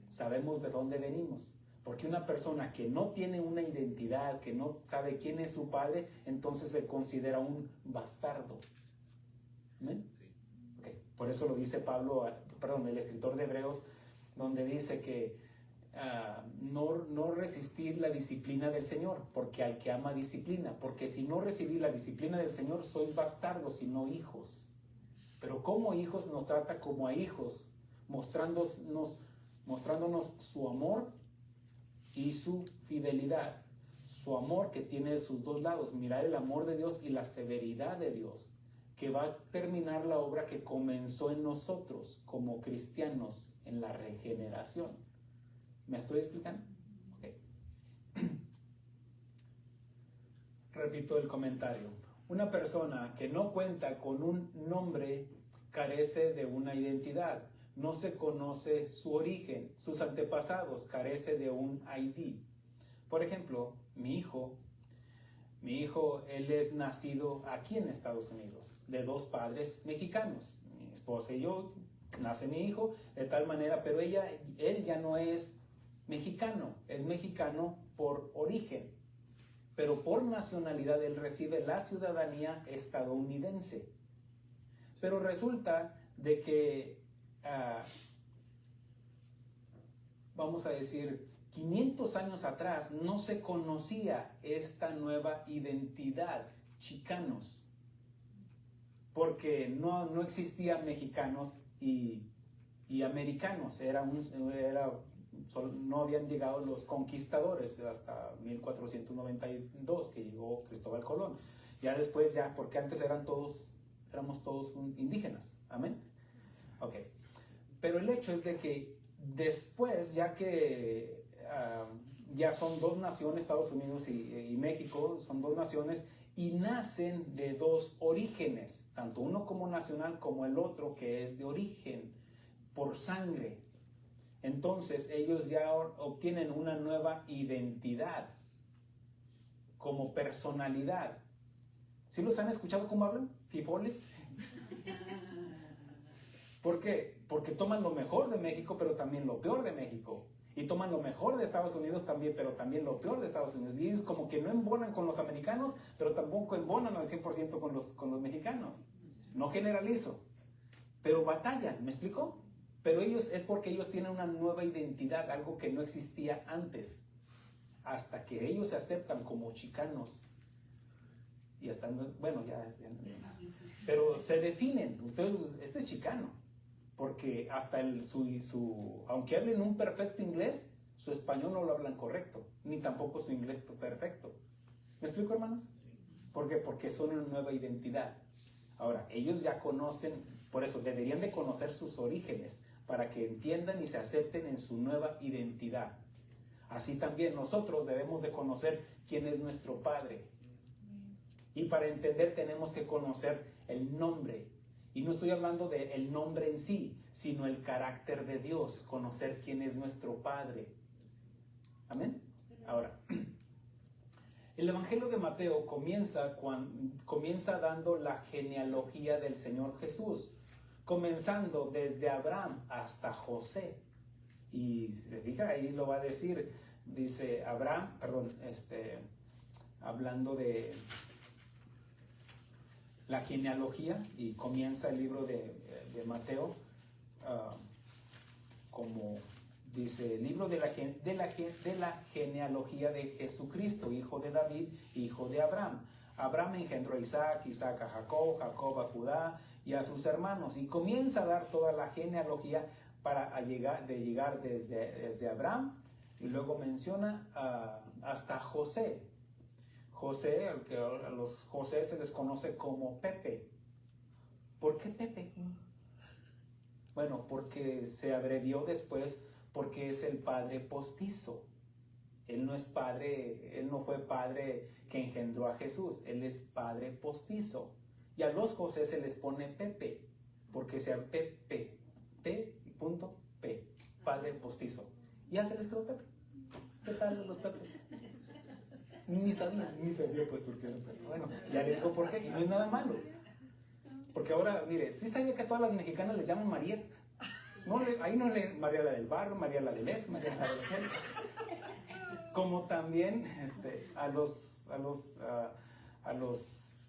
Sabemos de dónde venimos. Porque una persona que no tiene una identidad, que no sabe quién es su padre, entonces se considera un bastardo. ¿Amén? Sí. Okay. Por eso lo dice el escritor de Hebreos, donde dice que no resistir la disciplina del Señor, porque al que ama disciplina, porque si no recibís la disciplina del Señor, sois bastardos y no hijos. Pero como hijos nos trata como a hijos, mostrándonos su amor y su fidelidad. Su amor que tiene sus dos lados, mirar el amor de Dios y la severidad de Dios, que va a terminar la obra que comenzó en nosotros como cristianos en la regeneración. ¿Me estoy explicando? Okay. Repito el comentario. Una persona que no cuenta con un nombre carece de una identidad. No se conoce su origen, sus antepasados, carece de un ID. Por ejemplo, mi hijo, él es nacido aquí en Estados Unidos, de dos padres mexicanos. Mi esposa y yo, nace mi hijo de tal manera, pero él ya no es mexicano, es mexicano por origen, pero por nacionalidad él recibe la ciudadanía estadounidense. Pero resulta de que, vamos a decir, 500 años atrás no se conocía esta nueva identidad, chicanos, porque no existían mexicanos y americanos, no habían llegado los conquistadores hasta 1492 que llegó Cristóbal Colón. Ya después, porque antes éramos todos indígenas, amén. Ok, pero el hecho es de que después, ya que ya son dos naciones, Estados Unidos y México, son dos naciones y nacen de dos orígenes, tanto uno como nacional como el otro que es de origen por sangre. Entonces ellos ya obtienen una nueva identidad como personalidad. ¿Sí los han escuchado cómo hablan? ¿Fifoles? ¿Por qué? Porque toman lo mejor de México, pero también lo peor de México. Y toman lo mejor de Estados Unidos también, pero también lo peor de Estados Unidos. Y ellos como que no embonan con los americanos, pero tampoco embonan al 100% con los mexicanos. No generalizo, pero batallan, ¿me explico? Pero es porque ellos tienen una nueva identidad, algo que no existía antes. Hasta que ellos se aceptan como chicanos. Y hasta, bueno, pero se definen, este es chicano. Porque hasta aunque hablen un perfecto inglés, su español no lo hablan correcto, ni tampoco su inglés perfecto. ¿Me explico, hermanos? ¿Por qué? Porque son una nueva identidad. Ahora, ellos ya conocen, por eso deberían de conocer sus orígenes, para que entiendan y se acepten en su nueva identidad. Así también nosotros debemos de conocer quién es nuestro Padre. Y para entender tenemos que conocer el nombre. Y no estoy hablando del nombre en sí, sino el carácter de Dios, conocer quién es nuestro Padre. Amén. Ahora, el Evangelio de Mateo comienza dando la genealogía del Señor Jesús, comenzando desde Abraham hasta José. Y si se fija, ahí lo va a decir, dice hablando de la genealogía, y comienza el libro de Mateo, como dice el libro de la genealogía de Jesucristo, hijo de David, hijo de Abraham. Abraham engendró a Isaac, Isaac a Jacob, Jacob a Judá y a sus hermanos, y comienza a dar toda la genealogía para llegar desde Abraham, y luego menciona hasta José. José, al que a los José se les conoce como Pepe. ¿Por qué Pepe? Bueno, porque se abrevió después, porque es el padre postizo. Él no fue padre que engendró a Jesús, él es padre postizo. Y a los José se les pone Pepe, porque sea Pepe, P, padre postizo. Ya se les quedó Pepe. ¿Qué tal los Pepes? Ni sabía pues por qué era Pepe. Bueno, ya le digo por qué, y no es nada malo. Porque ahora, mire, sí sabía que a todas las mexicanas les llaman María. Ahí no le María la del barrio, María la del este, María la del aquel. Como también a los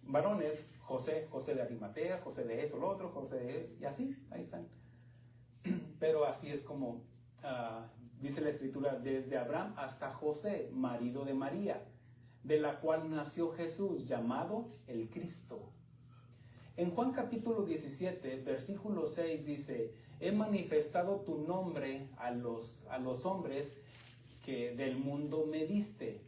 varones, José de Arimatea, José de eso, lo otro, José de... y así, ahí están. Pero así es como dice la Escritura, desde Abraham hasta José, marido de María, de la cual nació Jesús, llamado el Cristo. En Juan capítulo 17, versículo 6 dice: he manifestado tu nombre a los hombres que del mundo me diste.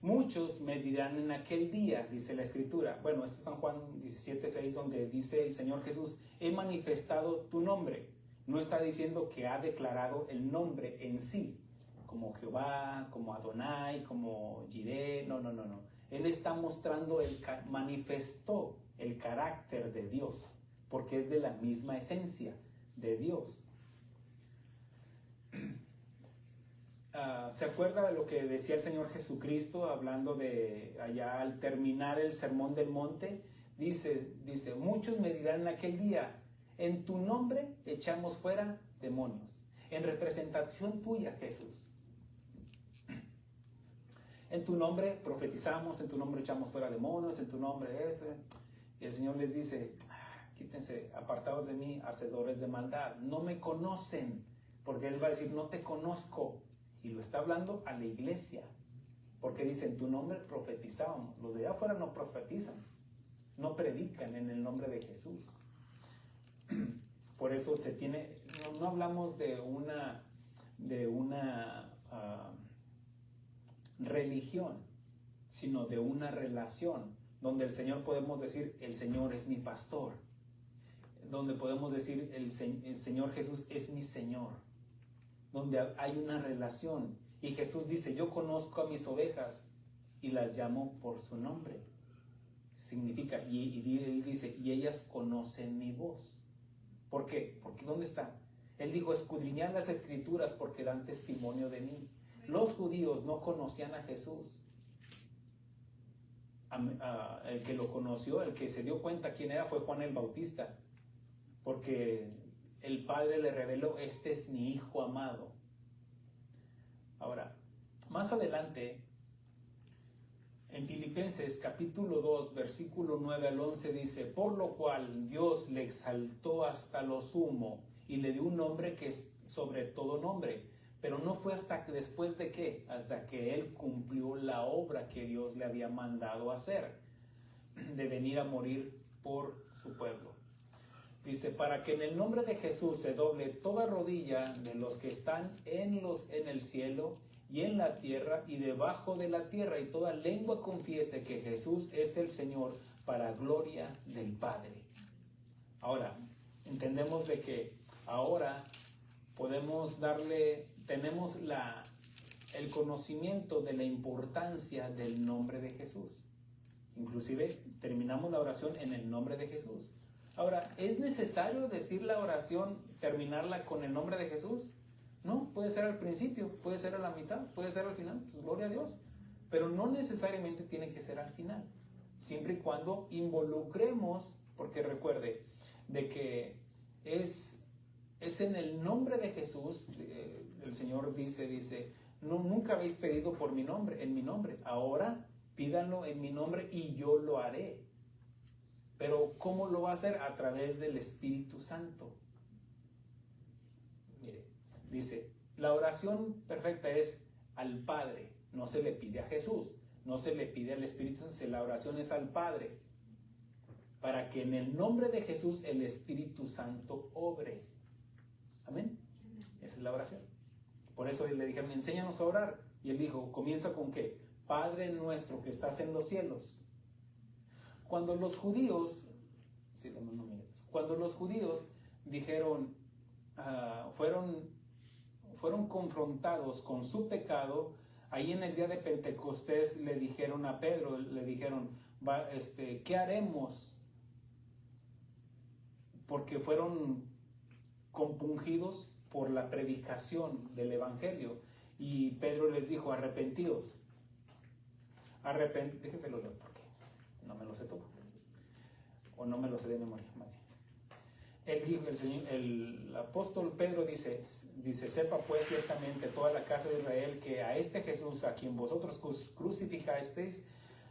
Muchos me dirán en aquel día, dice la Escritura. Bueno, esto es San Juan 17, 6, donde dice el Señor Jesús: he manifestado tu nombre. No está diciendo que ha declarado el nombre en sí, como Jehová, como Adonai, como Jireh. No. Él está mostrando, manifestó el carácter de Dios, porque es de la misma esencia de Dios. ¿Se acuerda de lo que decía el Señor Jesucristo hablando de allá al terminar el sermón del monte? Dice, muchos me dirán en aquel día: en tu nombre echamos fuera demonios. En representación tuya, Jesús. En tu nombre profetizamos, en tu nombre echamos fuera demonios, en tu nombre Y el Señor les dice: quítense, apartados de mí, hacedores de maldad. No me conocen, porque Él va a decir: no te conozco. Y lo está hablando a la iglesia, porque dice: en tu nombre profetizábamos. Los de allá afuera no profetizan, no predican en el nombre de Jesús. Por eso no hablamos de una religión, sino de una relación, donde el Señor podemos decir: el Señor es mi pastor, donde podemos decir: el Señor Jesús es mi Señor, donde hay una relación. Y Jesús dice: yo conozco a mis ovejas y las llamo por su nombre. Significa, y Él dice: y ellas conocen mi voz. ¿Por qué? Porque ¿dónde está? Él dijo: escudriñad las Escrituras porque dan testimonio de mí. Los judíos no conocían a Jesús. El que lo conoció, el que se dio cuenta quién era, fue Juan el Bautista, porque el Padre le reveló: este es mi Hijo amado. Ahora, más adelante, en Filipenses capítulo 2, versículo 9 al 11 dice: por lo cual Dios le exaltó hasta lo sumo y le dio un nombre que es sobre todo nombre. Pero no fue hasta que después de qué, hasta que Él cumplió la obra que Dios le había mandado hacer, de venir a morir por su pueblo. Dice: para que en el nombre de Jesús se doble toda rodilla de los que están en el cielo y en la tierra y debajo de la tierra, y toda lengua confiese que Jesús es el Señor, para gloria del Padre. Ahora, entendemos de que ahora tenemos el conocimiento de la importancia del nombre de Jesús. Inclusive terminamos la oración en el nombre de Jesús. Ahora, ¿es necesario decir la oración, terminarla con el nombre de Jesús? No, puede ser al principio, puede ser a la mitad, puede ser al final, pues gloria a Dios. Pero no necesariamente tiene que ser al final, siempre y cuando involucremos, porque recuerde de que es en el nombre de Jesús. El Señor dice, no, nunca habéis pedido por mi nombre, en mi nombre. Ahora pídanlo en mi nombre y yo lo haré. Pero ¿cómo lo va a hacer? A través del Espíritu Santo. Mire, dice, la oración perfecta es al Padre, no se le pide a Jesús, no se le pide al Espíritu Santo, la oración es al Padre, para que en el nombre de Jesús el Espíritu Santo obre. Amén. Esa es la oración. Por eso le dijeron, enséñanos a orar. Y él dijo, comienza con ¿qué? Padre nuestro que estás en los cielos. Cuando los judíos, dijeron, fueron confrontados con su pecado, ahí en el día de Pentecostés le dijeron a Pedro, le dijeron, ¿qué haremos? Porque fueron compungidos por la predicación del Evangelio. Y Pedro les dijo, arrepentíos. Déjenselo leer porque no me lo sé todo. O no me lo sé de memoria, más bien. Él dijo, el apóstol Pedro dice, sepa pues ciertamente toda la casa de Israel que a este Jesús, a quien vosotros crucificasteis,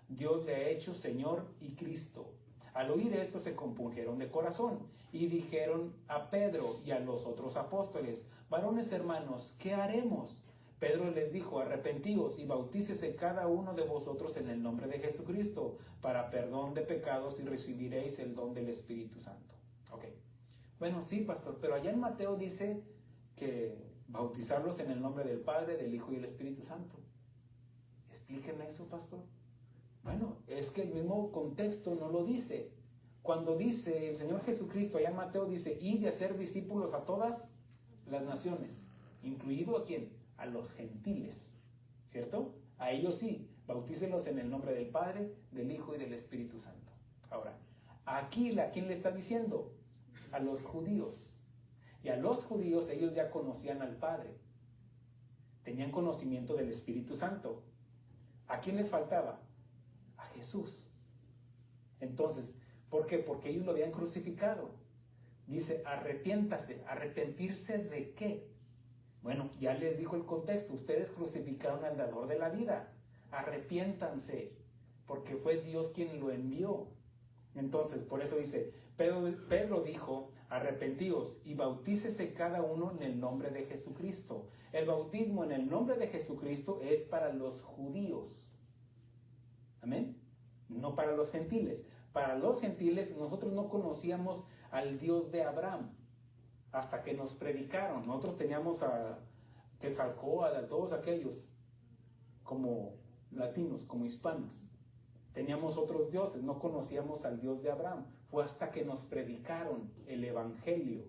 Dios le ha hecho Señor y Cristo. Al oír esto se compungieron de corazón y dijeron a Pedro y a los otros apóstoles, varones hermanos, ¿qué haremos? Pedro les dijo, arrepentíos y bautícese cada uno de vosotros en el nombre de Jesucristo para perdón de pecados y recibiréis el don del Espíritu Santo. Ok. Bueno, sí, pastor, pero allá en Mateo dice que bautizarlos en el nombre del Padre, del Hijo y del Espíritu Santo. Explíqueme eso, pastor. Bueno, es que el mismo contexto no lo dice. Cuando dice el Señor Jesucristo, allá en Mateo dice, id de hacer discípulos a todas las naciones, incluido ¿a quién? A los gentiles, ¿cierto? A ellos sí, bautícelos en el nombre del Padre, del Hijo y del Espíritu Santo. Ahora, aquí, ¿a quién le está diciendo? A los judíos. Y a los judíos ellos ya conocían al Padre, tenían conocimiento del Espíritu Santo. ¿A quién les faltaba? A Jesús. Entonces, ¿por qué? Porque ellos lo habían crucificado. Dice, arrepiéntase. ¿Arrepentirse de qué? Bueno, ya les dijo el contexto. Ustedes crucificaron al dador de la vida. Arrepiéntanse, porque fue Dios quien lo envió. Entonces, por eso dice, Pedro dijo, arrepentíos y bautícese cada uno en el nombre de Jesucristo. El bautismo en el nombre de Jesucristo es para los judíos. Amén. No para los gentiles. Para los gentiles nosotros no conocíamos al Dios de Abraham hasta que nos predicaron. Nosotros teníamos a Quetzalcóatl, a todos aquellos como latinos, como hispanos. Teníamos otros dioses, no conocíamos al Dios de Abraham. Fue hasta que nos predicaron el Evangelio.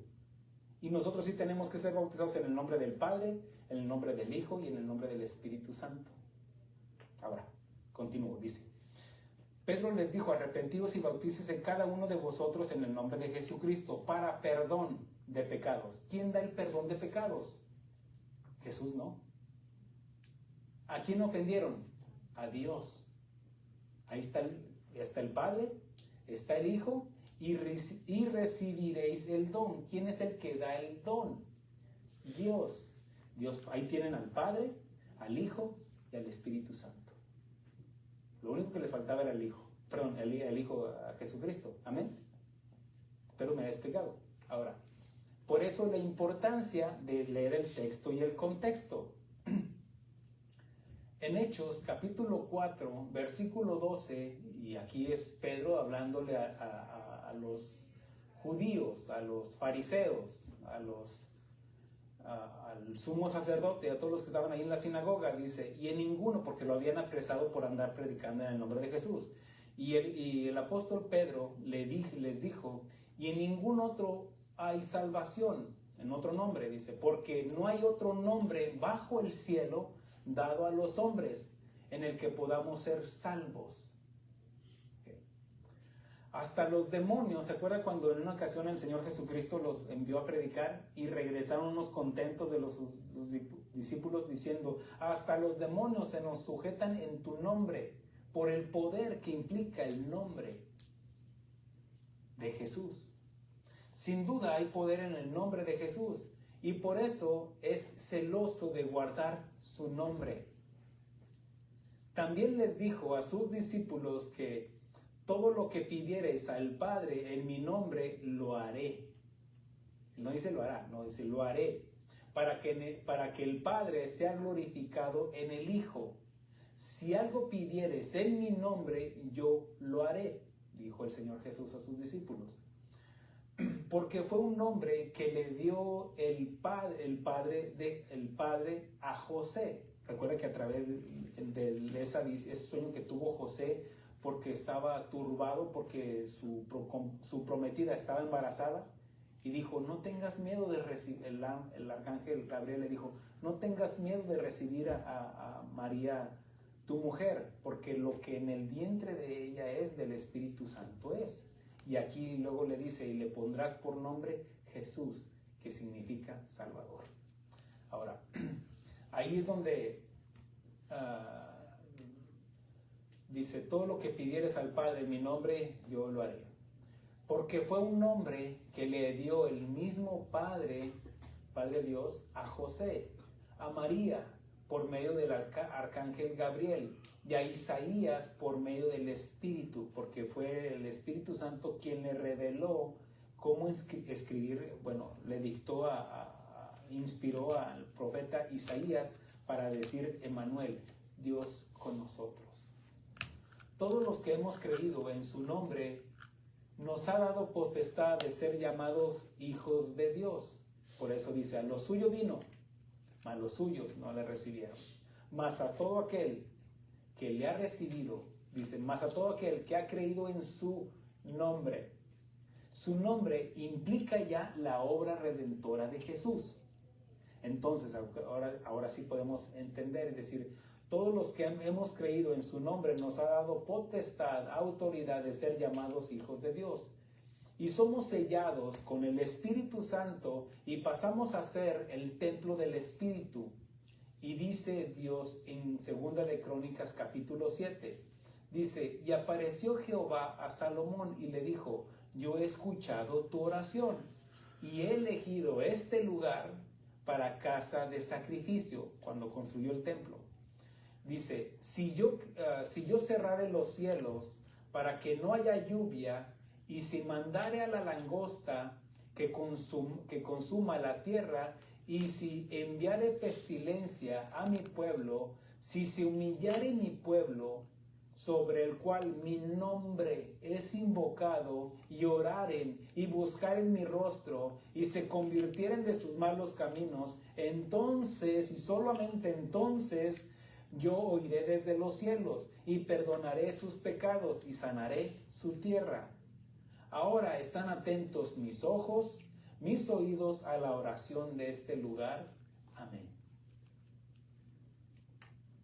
Y nosotros sí tenemos que ser bautizados en el nombre del Padre, en el nombre del Hijo y en el nombre del Espíritu Santo. Ahora, continúo, dice. Pedro les dijo, arrepentíos y bautícese cada uno de vosotros en el nombre de Jesucristo para perdón de pecados. ¿Quién da el perdón de pecados? Jesús no. ¿A quién ofendieron? A Dios. Ahí está el Padre, está el Hijo y recibiréis el don. ¿Quién es el que da el don? Dios. Ahí tienen al Padre, al Hijo y al Espíritu Santo. Lo único que les faltaba era el Hijo. Perdón, el Hijo a Jesucristo. Amén. Espero me haya explicado. Ahora, por eso la importancia de leer el texto y el contexto. En Hechos, capítulo 4, versículo 12, y aquí es Pedro hablándole a los judíos, a los fariseos, al sumo sacerdote, a todos los que estaban ahí en la sinagoga, dice, y en ninguno, porque lo habían apresado por andar predicando en el nombre de Jesús. Y el apóstol Pedro les dijo, y en ningún otro hay salvación, en otro nombre, dice, porque no hay otro nombre bajo el cielo dado a los hombres en el que podamos ser salvos. Okay. Hasta los demonios, ¿se acuerda cuando en una ocasión el Señor Jesucristo los envió a predicar y regresaron unos contentos de sus discípulos diciendo, hasta los demonios se nos sujetan en tu nombre por el poder que implica el nombre de Jesús? Sin duda hay poder en el nombre de Jesús y por eso es celoso de guardar su nombre. También les dijo a sus discípulos que todo lo que pidiereis al Padre en mi nombre, lo haré. No dice lo hará, no dice lo haré. Para que el Padre sea glorificado en el Hijo. Si algo pidieres en mi nombre, yo lo haré, dijo el Señor Jesús a sus discípulos. Porque fue un nombre que le dio el padre a José. ¿Se acuerda que a través de ese sueño que tuvo José, porque estaba turbado, porque su prometida estaba embarazada? Y dijo, no tengas miedo de recibir, el arcángel Gabriel le dijo, no tengas miedo de recibir a María, tu mujer, porque lo que en el vientre de ella es del Espíritu Santo es. Y aquí luego le dice, y le pondrás por nombre Jesús, que significa Salvador. Ahora, ahí es donde dice, todo lo que pidieres al Padre en mi nombre, yo lo haré. Porque fue un nombre que le dio el mismo Padre Dios, a José, a María, por medio del arcángel Gabriel, y a Isaías por medio del Espíritu, porque fue el Espíritu Santo quien le reveló cómo escribir, le dictó, inspiró al profeta Isaías para decir, Emmanuel, Dios con nosotros. Todos los que hemos creído en su nombre, nos ha dado potestad de ser llamados hijos de Dios. Por eso dice, a lo suyo vino, mas los suyos no le recibieron. Mas a todo aquel que le ha recibido, dice, mas a todo aquel que ha creído en su nombre. Su nombre implica ya la obra redentora de Jesús. Entonces, ahora sí podemos entender, es decir, todos los que hemos creído en su nombre nos ha dado potestad, autoridad de ser llamados hijos de Dios. Y somos sellados con el Espíritu Santo y pasamos a ser el templo del Espíritu. Y dice Dios en 2 de Crónicas capítulo 7, dice, y apareció Jehová a Salomón y le dijo, yo he escuchado tu oración y he elegido este lugar para casa de sacrificio, cuando construyó el templo. Dice, si yo cerrare los cielos para que no haya lluvia, y si mandare a la langosta que consuma la tierra, y si enviare pestilencia a mi pueblo, si se humillare mi pueblo, sobre el cual mi nombre es invocado, y oraren y buscaren mi rostro, y se convirtieren de sus malos caminos, entonces, y solamente entonces, yo oiré desde los cielos, y perdonaré sus pecados, y sanaré su tierra. Ahora están atentos mis ojos, mis oídos a la oración de este lugar. Amén.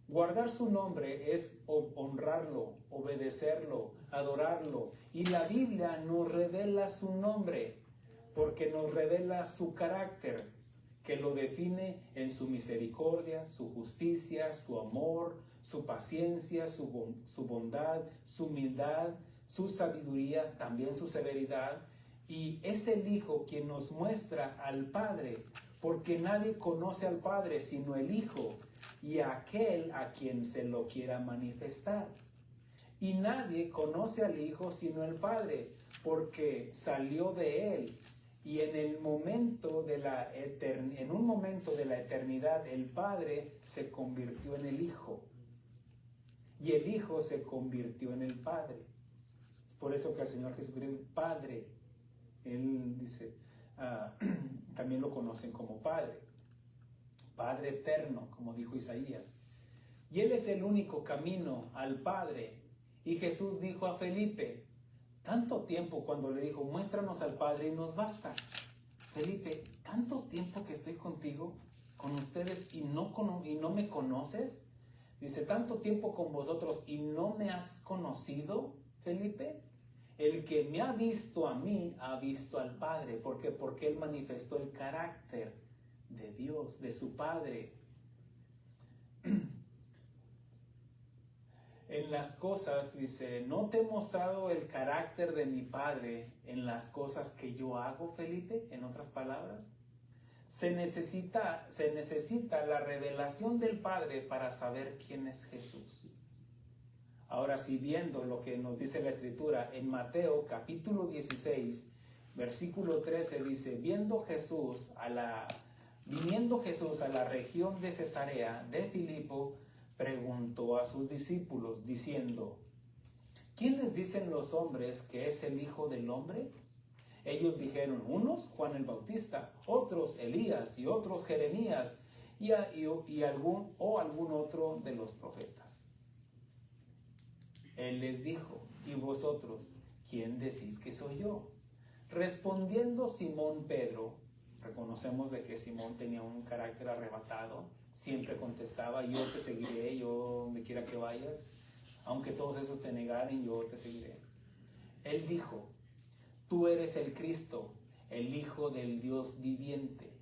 Guardar su nombre es honrarlo, obedecerlo, adorarlo. Y la Biblia nos revela su nombre, porque nos revela su carácter, que lo define en su misericordia, su justicia, su amor, su paciencia, su bondad, su humildad, su sabiduría, también su severidad. Y es el Hijo quien nos muestra al Padre, porque nadie conoce al Padre sino el Hijo y aquel a quien se lo quiera manifestar. Y nadie conoce al Hijo sino el Padre, porque salió de él. Y en un momento de la eternidad, el Padre se convirtió en el Hijo. Y el Hijo se convirtió en el Padre. Es por eso que el Señor Jesucristo, Padre, Él dice, también lo conocen como Padre. Padre eterno, como dijo Isaías. Y Él es el único camino al Padre. Y Jesús dijo a Felipe, tanto tiempo cuando le dijo, muéstranos al Padre y nos basta. Felipe, tanto tiempo que estoy contigo, con ustedes y no me conoces. Dice, tanto tiempo con vosotros y no me has conocido, Felipe. El que me ha visto a mí, ha visto al Padre. ¿Por qué? Porque Él manifestó el carácter de Dios, de su Padre. En las cosas, dice, ¿no te he mostrado el carácter de mi Padre en las cosas que yo hago, Felipe? En otras palabras, se necesita la revelación del Padre para saber quién es Jesús. Ahora sí, viendo lo que nos dice la Escritura, en Mateo capítulo 16, versículo 13 dice, viniendo Jesús a la región de Cesarea de Filipo, preguntó a sus discípulos, diciendo, ¿quiénes dicen los hombres que es el Hijo del Hombre? Ellos dijeron, unos Juan el Bautista, otros Elías y otros Jeremías y algún otro de los profetas. Él les dijo, ¿y vosotros quién decís que soy yo? Respondiendo Simón Pedro, reconocemos de que Simón tenía un carácter arrebatado, siempre contestaba, yo te seguiré, yo donde quiera que vayas, aunque todos esos te negaren, yo te seguiré. Él dijo, tú eres el Cristo, el Hijo del Dios viviente.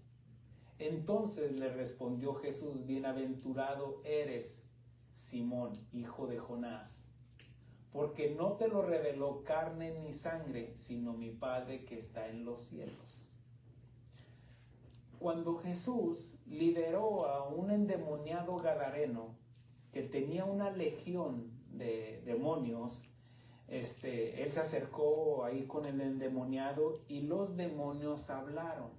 Entonces le respondió Jesús, bienaventurado eres, Simón, hijo de Jonás, porque no te lo reveló carne ni sangre, sino mi Padre que está en los cielos. Cuando Jesús liberó a un endemoniado gadareno que tenía una legión de demonios, él se acercó ahí con el endemoniado y los demonios hablaron.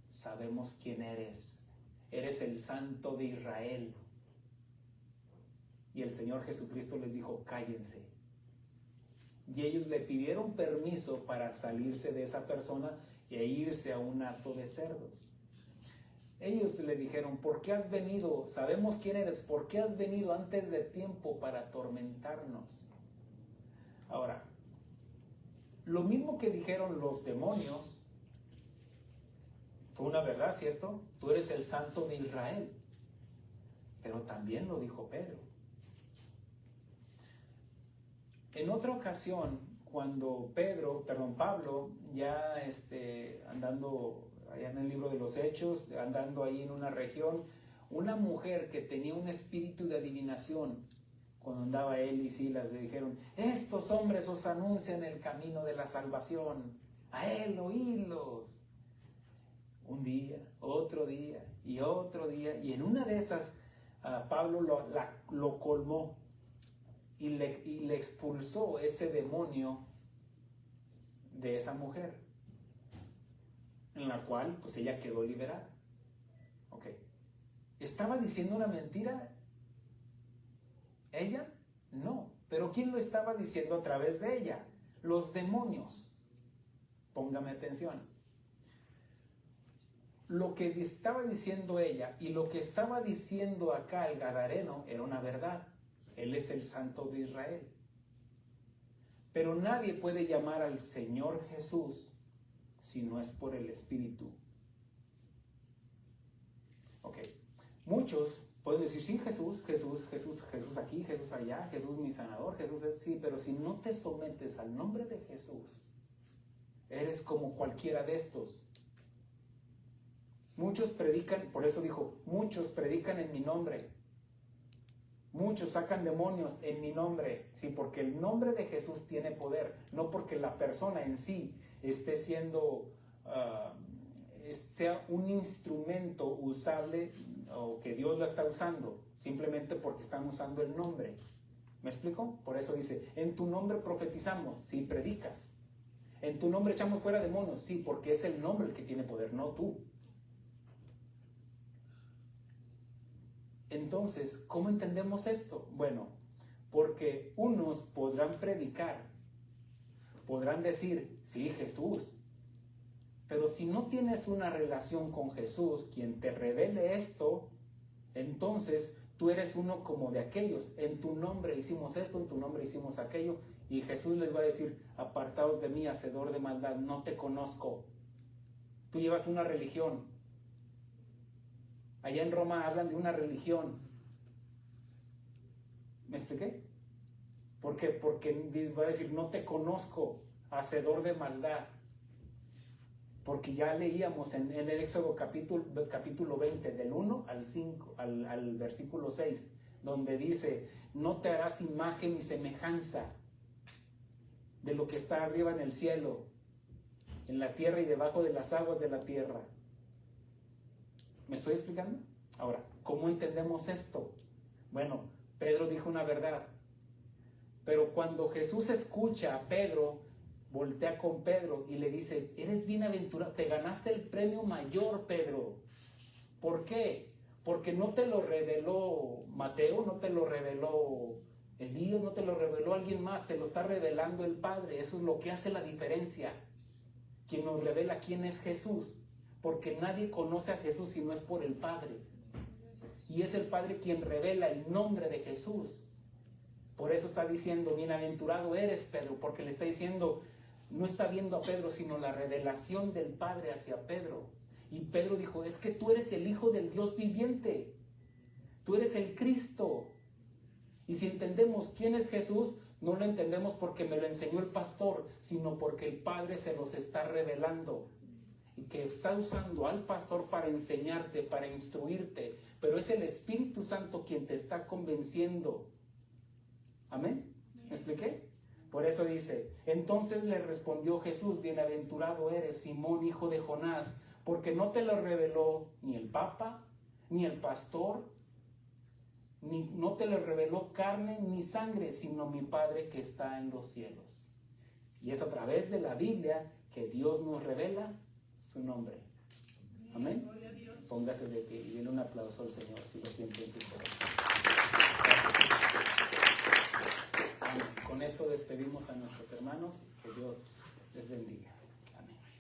Sabemos quién eres. Eres el Santo de Israel. Y el Señor Jesucristo les dijo, cállense. Y ellos le pidieron permiso para salirse de esa persona e irse a un hato de cerdos. Ellos le dijeron, ¿por qué has venido? Sabemos quién eres. ¿Por qué has venido antes de tiempo para atormentarnos? Ahora, lo mismo que dijeron los demonios, fue una verdad, ¿cierto? Tú eres el Santo de Israel. Pero también lo dijo Pedro. En otra ocasión, cuando Pablo, ya andando allá en el libro de los Hechos, andando ahí en una región, una mujer que tenía un espíritu de adivinación, cuando andaba él y Silas, le dijeron, estos hombres os anuncian el camino de la salvación, a él oílos. Un día, otro día y otro día, y en una de esas Pablo lo colmó y le expulsó ese demonio de esa mujer, en la cual pues ella quedó liberada. Okay. ¿Estaba diciendo una mentira ella? No. ¿Pero quién lo estaba diciendo a través de ella? Los demonios. Póngame atención. Lo que estaba diciendo ella y lo que estaba diciendo acá el gadareno era una verdad. Él es el Santo de Israel. Pero nadie puede llamar al Señor Jesús si no es por el Espíritu. Ok. Muchos pueden decir, sí, Jesús aquí, Jesús allá, Jesús mi sanador, Jesús es, sí, pero si no te sometes al nombre de Jesús, eres como cualquiera de estos. Muchos predican, por eso dijo, muchos predican en mi nombre. Muchos sacan demonios en mi nombre. Sí, porque el nombre de Jesús tiene poder, no porque la persona en sí esté siendo, sea un instrumento usable o que Dios la está usando, simplemente porque están usando el nombre. ¿Me explico? Por eso dice, en tu nombre profetizamos, sí, predicas. En tu nombre echamos fuera demonios, sí, porque es el nombre el que tiene poder, no tú. Entonces, ¿cómo entendemos esto? Bueno, porque unos podrán predicar, podrán decir, sí, Jesús, pero si no tienes una relación con Jesús, quien te revele esto, entonces tú eres uno como de aquellos. En tu nombre hicimos esto, en tu nombre hicimos aquello, y Jesús les va a decir, apartaos de mí, hacedor de maldad, no te conozco. Tú llevas una religión. Allá en Roma hablan de una religión. ¿Me expliqué? ¿Por qué? Porque va a decir, no te conozco, hacedor de maldad. Porque ya leíamos en el Éxodo capítulo 20, del 1 al 5, al versículo 6, donde dice, no te harás imagen ni semejanza de lo que está arriba en el cielo, en la tierra y debajo de las aguas de la tierra. ¿Me estoy explicando? Ahora, ¿cómo entendemos esto? Bueno, Pedro dijo una verdad. Pero cuando Jesús escucha a Pedro, voltea con Pedro y le dice, eres bienaventurado, te ganaste el premio mayor, Pedro. ¿Por qué? Porque no te lo reveló Mateo, no te lo reveló Elías, no te lo reveló alguien más, te lo está revelando el Padre. Eso es lo que hace la diferencia. Quien nos revela quién es Jesús, porque nadie conoce a Jesús si no es por el Padre. Y es el Padre quien revela el nombre de Jesús. Por eso está diciendo, bienaventurado eres, Pedro, porque le está diciendo, no está viendo a Pedro, sino la revelación del Padre hacia Pedro. Y Pedro dijo, es que tú eres el Hijo del Dios viviente, tú eres el Cristo. Y si entendemos quién es Jesús, no lo entendemos porque me lo enseñó el pastor, sino porque el Padre se los está revelando. Y que está usando al pastor para enseñarte, para instruirte, pero es el Espíritu Santo quien te está convenciendo. ¿Amén? ¿Me expliqué? Por eso dice, entonces le respondió Jesús, bienaventurado eres, Simón, hijo de Jonás, porque no te lo reveló ni el Papa, ni el pastor, no te lo reveló carne ni sangre, sino mi Padre que está en los cielos. Y es a través de la Biblia que Dios nos revela su nombre. Amén. Póngase de pie y denle un aplauso al Señor si lo siente en su corazón. Con esto despedimos a nuestros hermanos. Que Dios les bendiga.